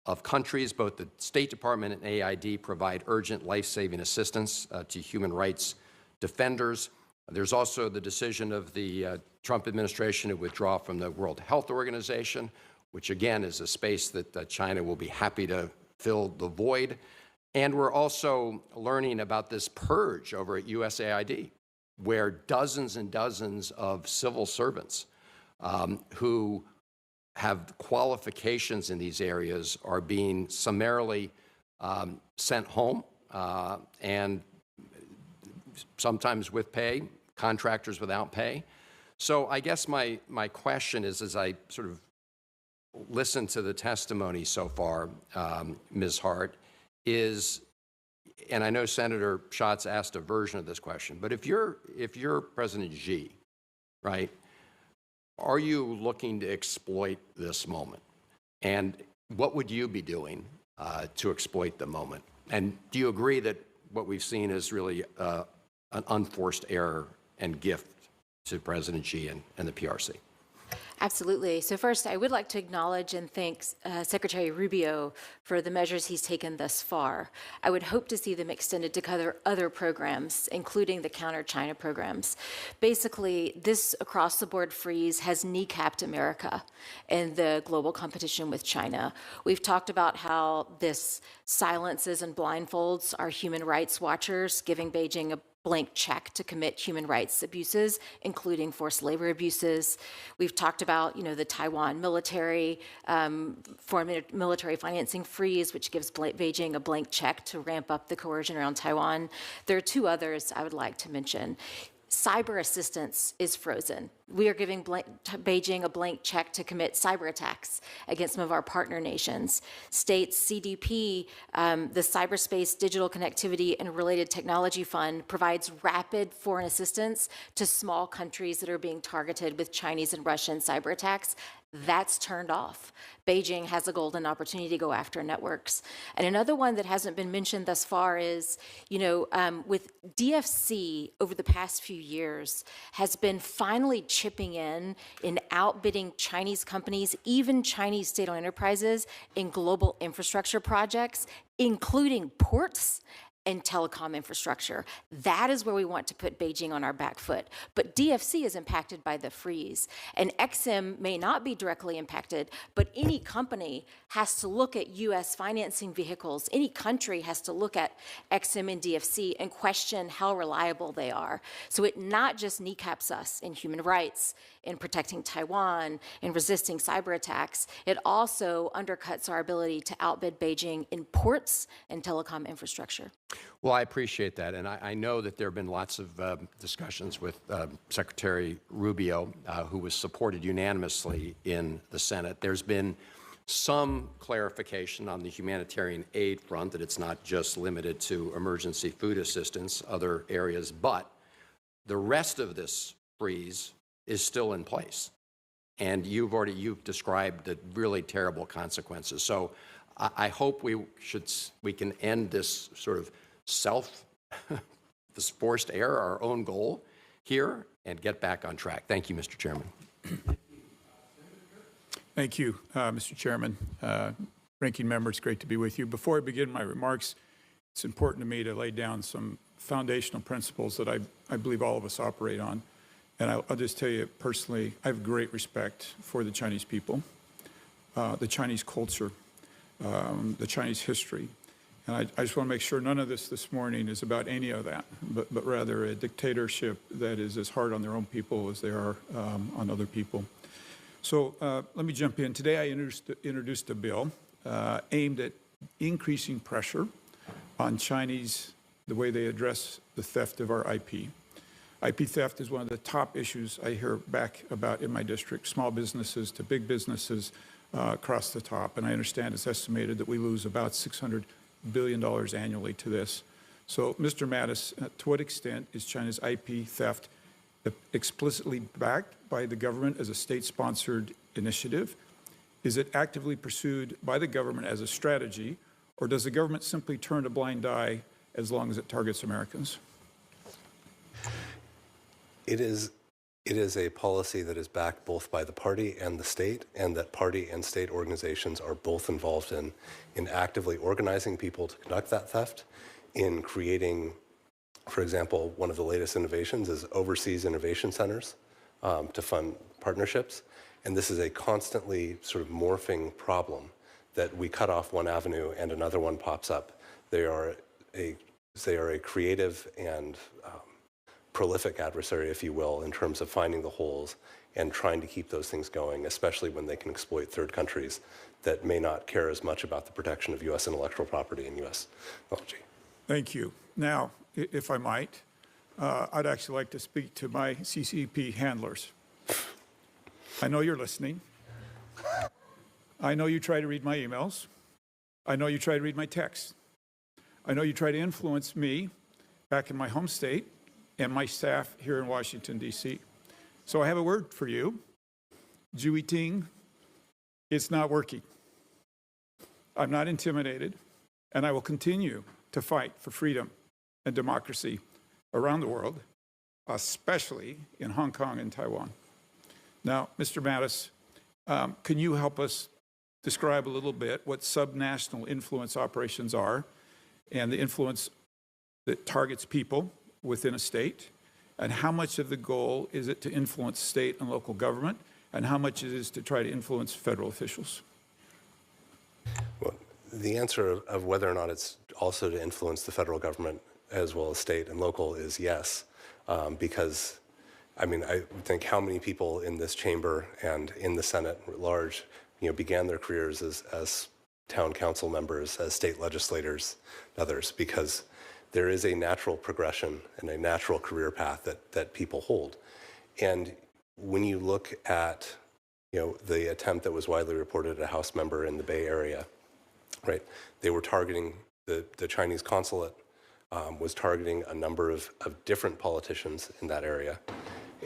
of countries. Both the State Department and AID provide urgent life-saving assistance to human rights defenders. There's also the decision of the Trump administration to withdraw from the World Health Organization, which again is a space that China will be happy to fill the void. And we're also learning about this purge over at USAID, where dozens and dozens of civil servants who have qualifications in these areas are being summarily sent home, and sometimes with pay, contractors without pay. So I guess my question is, as I sort of listen to the testimony so far, Ms. Hart, is, and I know Senator Schatz asked a version of this question, but if you're President Xi, right, are you looking to exploit this moment? And what would you be doing to exploit the moment? And do you agree that what we've seen is really an unforced error and gift to President Xi and the PRC? Absolutely. So first, I would like to acknowledge and thank Secretary Rubio for the measures he's taken thus far. I would hope to see them extended to cover other programs, including the counter-China programs. Basically, this across-the-board freeze has kneecapped America in the global competition with China. We've talked about how this silences and blindfolds our human rights watchers, giving Beijing a blank check to commit human rights abuses, including forced labor abuses. We've talked about, the Taiwan military, foreign military financing freeze, which gives Beijing a blank check to ramp up the coercion around Taiwan. There are two others I would like to mention. Cyber assistance is frozen. We are giving Beijing a blank check to commit cyber attacks against some of our partner nations. States CDP, the Cyberspace Digital Connectivity and Related Technology Fund, provides rapid foreign assistance to small countries that are being targeted with Chinese and Russian cyber attacks. That's turned off. Beijing has a golden opportunity to go after networks. And another one that hasn't been mentioned thus far is, with DFC over the past few years has been finally chipping in outbidding Chinese companies, even Chinese state-owned enterprises, in global infrastructure projects, including ports and telecom infrastructure. That is where we want to put Beijing on our back foot. But DFC is impacted by the freeze. And XM may not be directly impacted, but any company has to look at U.S. financing vehicles. Any country has to look at XM and DFC and question how reliable they are. So it not just kneecaps us in human rights, in protecting Taiwan, in resisting cyber attacks, it also undercuts our ability to outbid Beijing in ports and telecom infrastructure. Well, I appreciate that, and I know that there have been lots of discussions with Secretary Rubio, who was supported unanimously in the Senate. There's been some clarification on the humanitarian aid front, that it's not just limited to emergency food assistance, other areas, but the rest of this freeze is still in place. And you've described the really terrible consequences. So I hope we can end this sort of this forced error, our own goal here, and get back on track. Thank you, Mr. Chairman. Thank you, Mr. Chairman. Ranking member, it's great to be with you. Before I begin my remarks, it's important to me to lay down some foundational principles that I believe all of us operate on. And I'll just tell you personally, I have great respect for the Chinese people, the Chinese culture. the Chinese history. And I just want to make sure none of this morning is about any of that, but rather a dictatorship that is as hard on their own people as they are on other people. So let me jump in. Today I introduced a bill aimed at increasing pressure on Chinese, the way they address the theft of our IP. IP theft is one of the top issues I hear back about in my district, small businesses to big businesses across the top. And I understand it's estimated that we lose about $600 billion annually to this. So, Mr. Mattis, to what extent is China's IP theft explicitly backed by the government as a state-sponsored initiative? Is it actively pursued by the government as a strategy, or does the government simply turn a blind eye as long as it targets Americans? It is a policy that is backed both by the party and the state, and that party and state organizations are both involved in actively organizing people to conduct that theft, in creating, for example, one of the latest innovations is overseas innovation centers to fund partnerships. And this is a constantly sort of morphing problem that we cut off one avenue and another one pops up. They are a creative and prolific adversary, if you will, in terms of finding the holes and trying to keep those things going, especially when they can exploit third countries that may not care as much about the protection of U.S. intellectual property and U.S. technology. Thank you. Now, if I might, I'd actually like to speak to my CCP handlers. I know you're listening. I know you try to read my emails. I know you try to read my texts. I know you try to influence me back in my home state and my staff here in Washington, D.C. So I have a word for you. Jui Ting, it's not working. I'm not intimidated, and I will continue to fight for freedom and democracy around the world, especially in Hong Kong and Taiwan. Now, Mr. Mattis, can you help us describe a little bit what subnational influence operations are and the influence that targets people within a state, and how much of the goal is it to influence state and local government, and how much it is to try to influence federal officials? Well, the answer of whether or not it's also to influence the federal government as well as state and local is yes, because I mean, I think how many people in this chamber and in the Senate at large, began their careers as town council members, as state legislators, and others, because there is a natural progression and a natural career path that people hold. And when you look at, the attempt that was widely reported at a House member in the Bay Area, right? They were targeting the Chinese consulate, was targeting a number of different politicians in that area.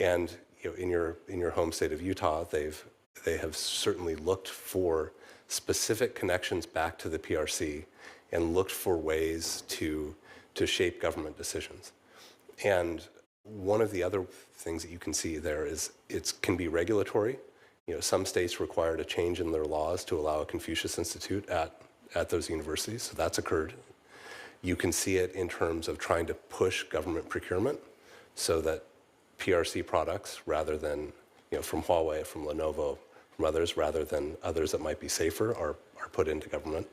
And in your home state of Utah, they have certainly looked for specific connections back to the PRC and looked for ways to shape government decisions. And one of the other things that you can see there is it can be regulatory. Some states required a change in their laws to allow a Confucius Institute at those universities, so that's occurred. You can see it in terms of trying to push government procurement so that PRC products, rather than, from Huawei, from Lenovo, from others, rather than others that might be safer, are put into government.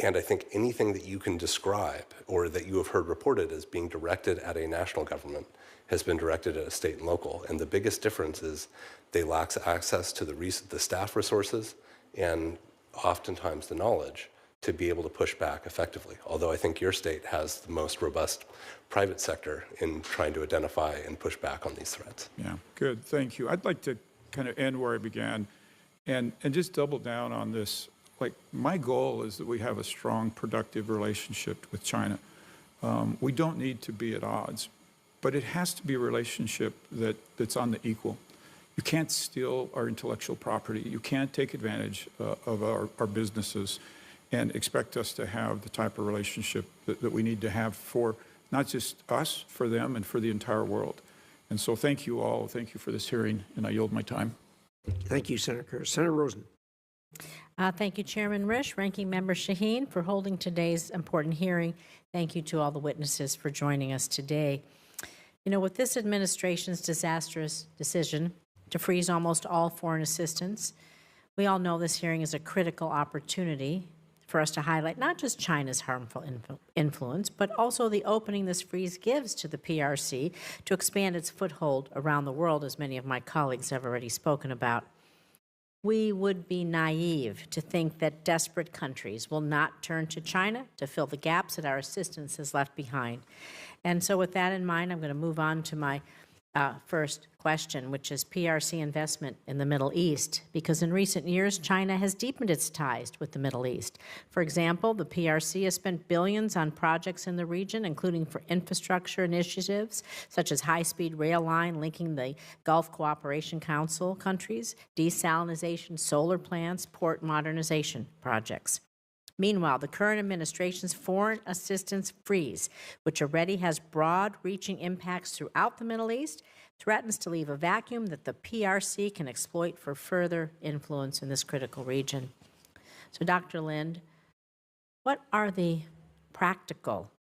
And I think anything that you can describe or that you have heard reported as being directed at a national government has been directed at a state and local. And the biggest difference is they lack access to the staff resources and oftentimes the knowledge to be able to push back effectively. Although I think your state has the most robust private sector in trying to identify and push back on these threats. Yeah, good, thank you. I'd like to kind of end where I began and just double down on this. Like, my goal is that we have a strong, productive relationship with China. We don't need to be at odds, but it has to be a relationship that's on the equal. You can't steal our intellectual property. You can't take advantage of our businesses and expect us to have the type of relationship that we need to have for not just us, for them, and for the entire world. And so thank you all. Thank you for this hearing, and I yield my time. Thank you, Senator Kerr. Senator Rosen. Thank you, Chairman Risch, Ranking Member Shaheen, for holding today's important hearing. Thank you to all the witnesses for joining us today. With this administration's disastrous decision to freeze almost all foreign assistance, We all know this hearing is a critical opportunity for us to highlight not just China's harmful influence, but also the opening this freeze gives to the PRC to expand its foothold around the world, as many of my colleagues have already spoken about. We would be naive to think that desperate countries will not turn to China to fill the gaps that our assistance has left behind. And so with that in mind, I'm going to move on to my first question, which is PRC investment in the Middle East, because in recent years, China has deepened its ties with the Middle East. For example, the PRC has spent billions on projects in the region, including for infrastructure initiatives, such as high-speed rail line linking the Gulf Cooperation Council countries, desalinization, solar plants, port modernization projects. Meanwhile, the current administration's foreign assistance freeze, which already has broad-reaching impacts throughout the Middle East, threatens to leave a vacuum that the PRC can exploit for further influence in this critical region. So, Dr. Lind, what are the practical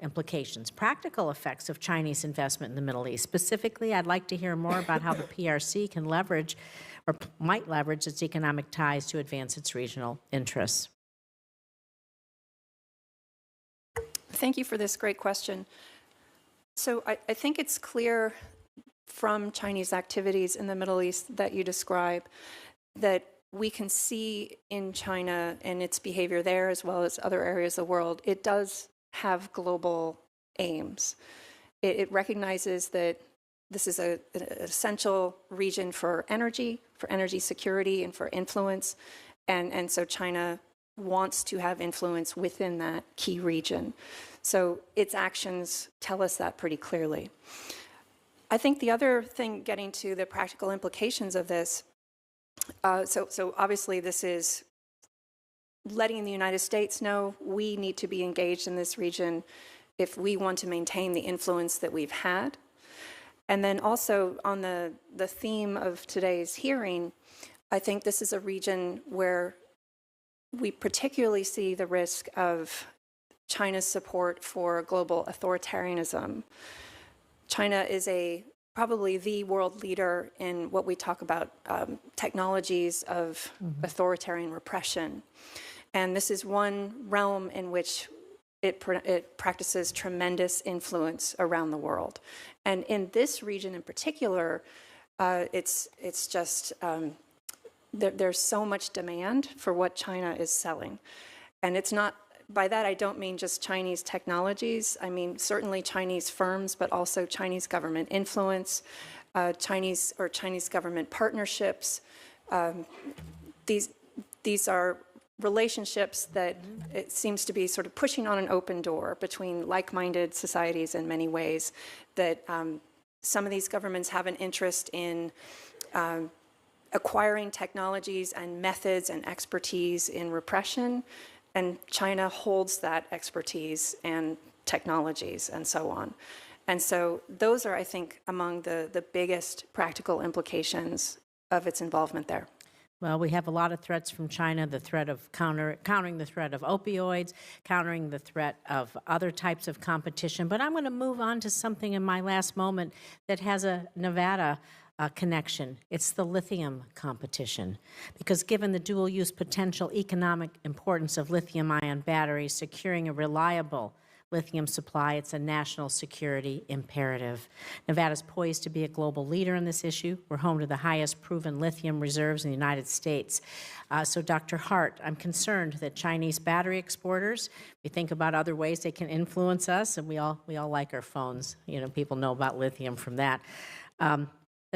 implications, practical effects of Chinese investment in the Middle East? Specifically, I'd like to hear more about how the PRC can leverage or might leverage its economic ties to advance its regional interests. Thank you for this great question. So I think it's clear from Chinese activities in the Middle East that you describe that we can see in China and its behavior there, as well as other areas of the world, it does have global aims. It recognizes that this is an essential region for energy security, and for influence. And so China wants to have influence within that key region. So its actions tell us that pretty clearly. I think the other thing, getting to the practical implications of this, so obviously this is letting the United States know we need to be engaged in this region if we want to maintain the influence that we've had. And then also on the theme of today's hearing, I think this is a region where we particularly see the risk of China's support for global authoritarianism. China is probably the world leader in what we talk about technologies of authoritarian repression. And this is one realm in which it practices tremendous influence around the world. And in this region in particular, it's just, there's so much demand for what China is selling. And it's not, by that I don't mean just Chinese technologies. I mean certainly Chinese firms, but also Chinese government influence, Chinese government partnerships. These are relationships that it seems to be sort of pushing on an open door between like-minded societies in many ways, that some of these governments have an interest in acquiring technologies and methods and expertise in repression, and China holds that expertise and technologies and so on. And so those are, I think, among the biggest practical implications of its involvement there. Well, we have a lot of threats from China, the threat of countering the threat of opioids, countering the threat of other types of competition. But I'm going to move on to something in my last moment that has a Nevada connection. It's the lithium competition. Because given the dual-use potential economic importance of lithium-ion batteries, securing a reliable lithium supply, it's a national security imperative. Nevada's poised to be a global leader in this issue. We're home to the highest proven lithium reserves in the United States. So Dr. Hart, I'm concerned that Chinese battery exporters, we think about other ways they can influence us, and we all like our phones. You know, people know about lithium from that.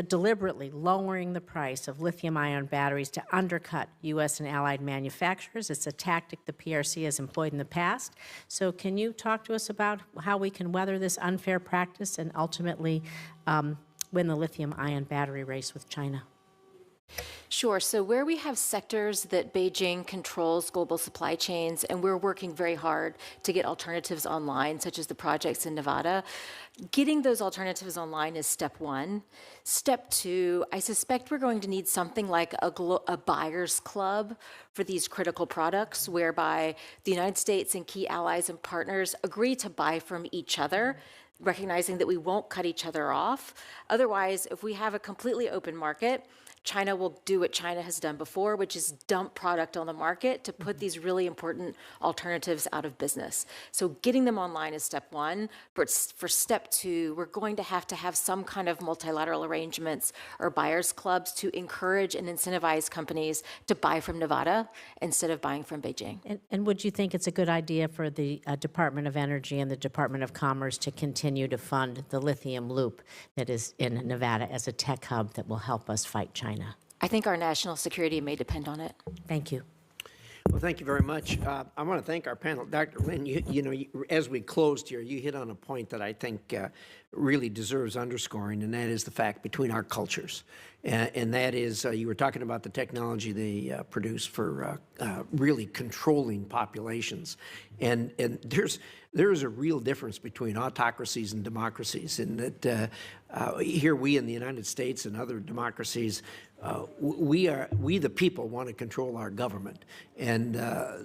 Deliberately lowering the price of lithium-ion batteries to undercut U.S. and allied manufacturers. It's a tactic the PRC has employed in the past. So can you talk to us about how we can weather this unfair practice and ultimately win the lithium-ion battery race with China? Sure. So where we have sectors that Beijing controls global supply chains, and we're working very hard to get alternatives online, such as the projects in Nevada, getting those alternatives online is step one. Step two, I suspect we're going to need something like a buyer's club for these critical products, whereby the United States and key allies and partners agree to buy from each other, recognizing that we won't cut each other off. Otherwise, if we have a completely open market, China will do what China has done before, which is dump product on the market to put these really important alternatives out of business. So getting them online is step one. But for step two, we're going to have some kind of multilateral arrangements or buyers clubs to encourage and incentivize companies to buy from Nevada instead of buying from Beijing. And would you think it's a good idea for the Department of Energy and the Department of Commerce to continue to fund the lithium loop that is in Nevada as a tech hub that will help us fight China? I think our national security may depend on it. Thank you. Well, thank you very much. I want to thank our panel. Dr. Lin, as we closed here, you hit on a point that I think really deserves underscoring, and that is the fact between our cultures. And that is, you were talking about the technology they produce for really controlling populations. And there is a real difference between autocracies and democracies in that here we in the United States and other democracies, we the people want to control our government. And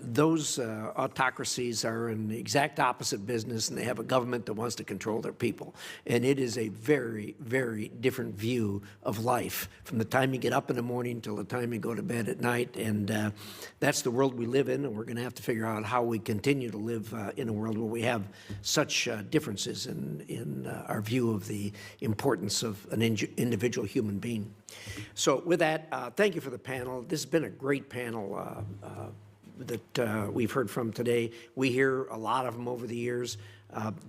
those autocracies are in the exact opposite business, and they have a government that wants to control their people. And it is a very, very different view of life from the time you get up in the morning till the time you go to bed at night. And that's the world we live in, and we're going to have to figure out how we continue to live in a world where we have such differences in our view of the importance of an individual human being. So with that, thank you for the panel. This has been a great panel that we've heard from today. We hear a lot of them over the years.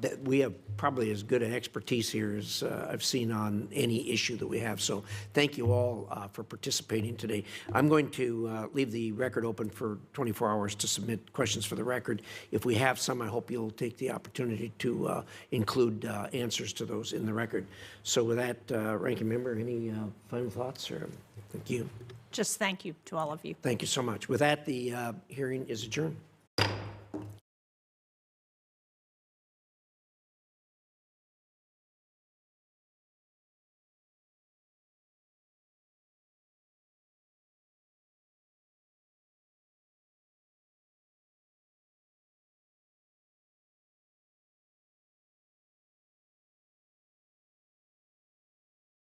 That we have probably as good an expertise here as I've seen on any issue that we have. So thank you all for participating today. I'm going to leave the record open for 24 hours to submit questions for the record. If we have some, I hope you'll take the opportunity to include answers to those in the record. So with that, Ranking Member, any final thoughts? Or thank you. Just thank you to all of you. Thank you so much. With that, the hearing is adjourned.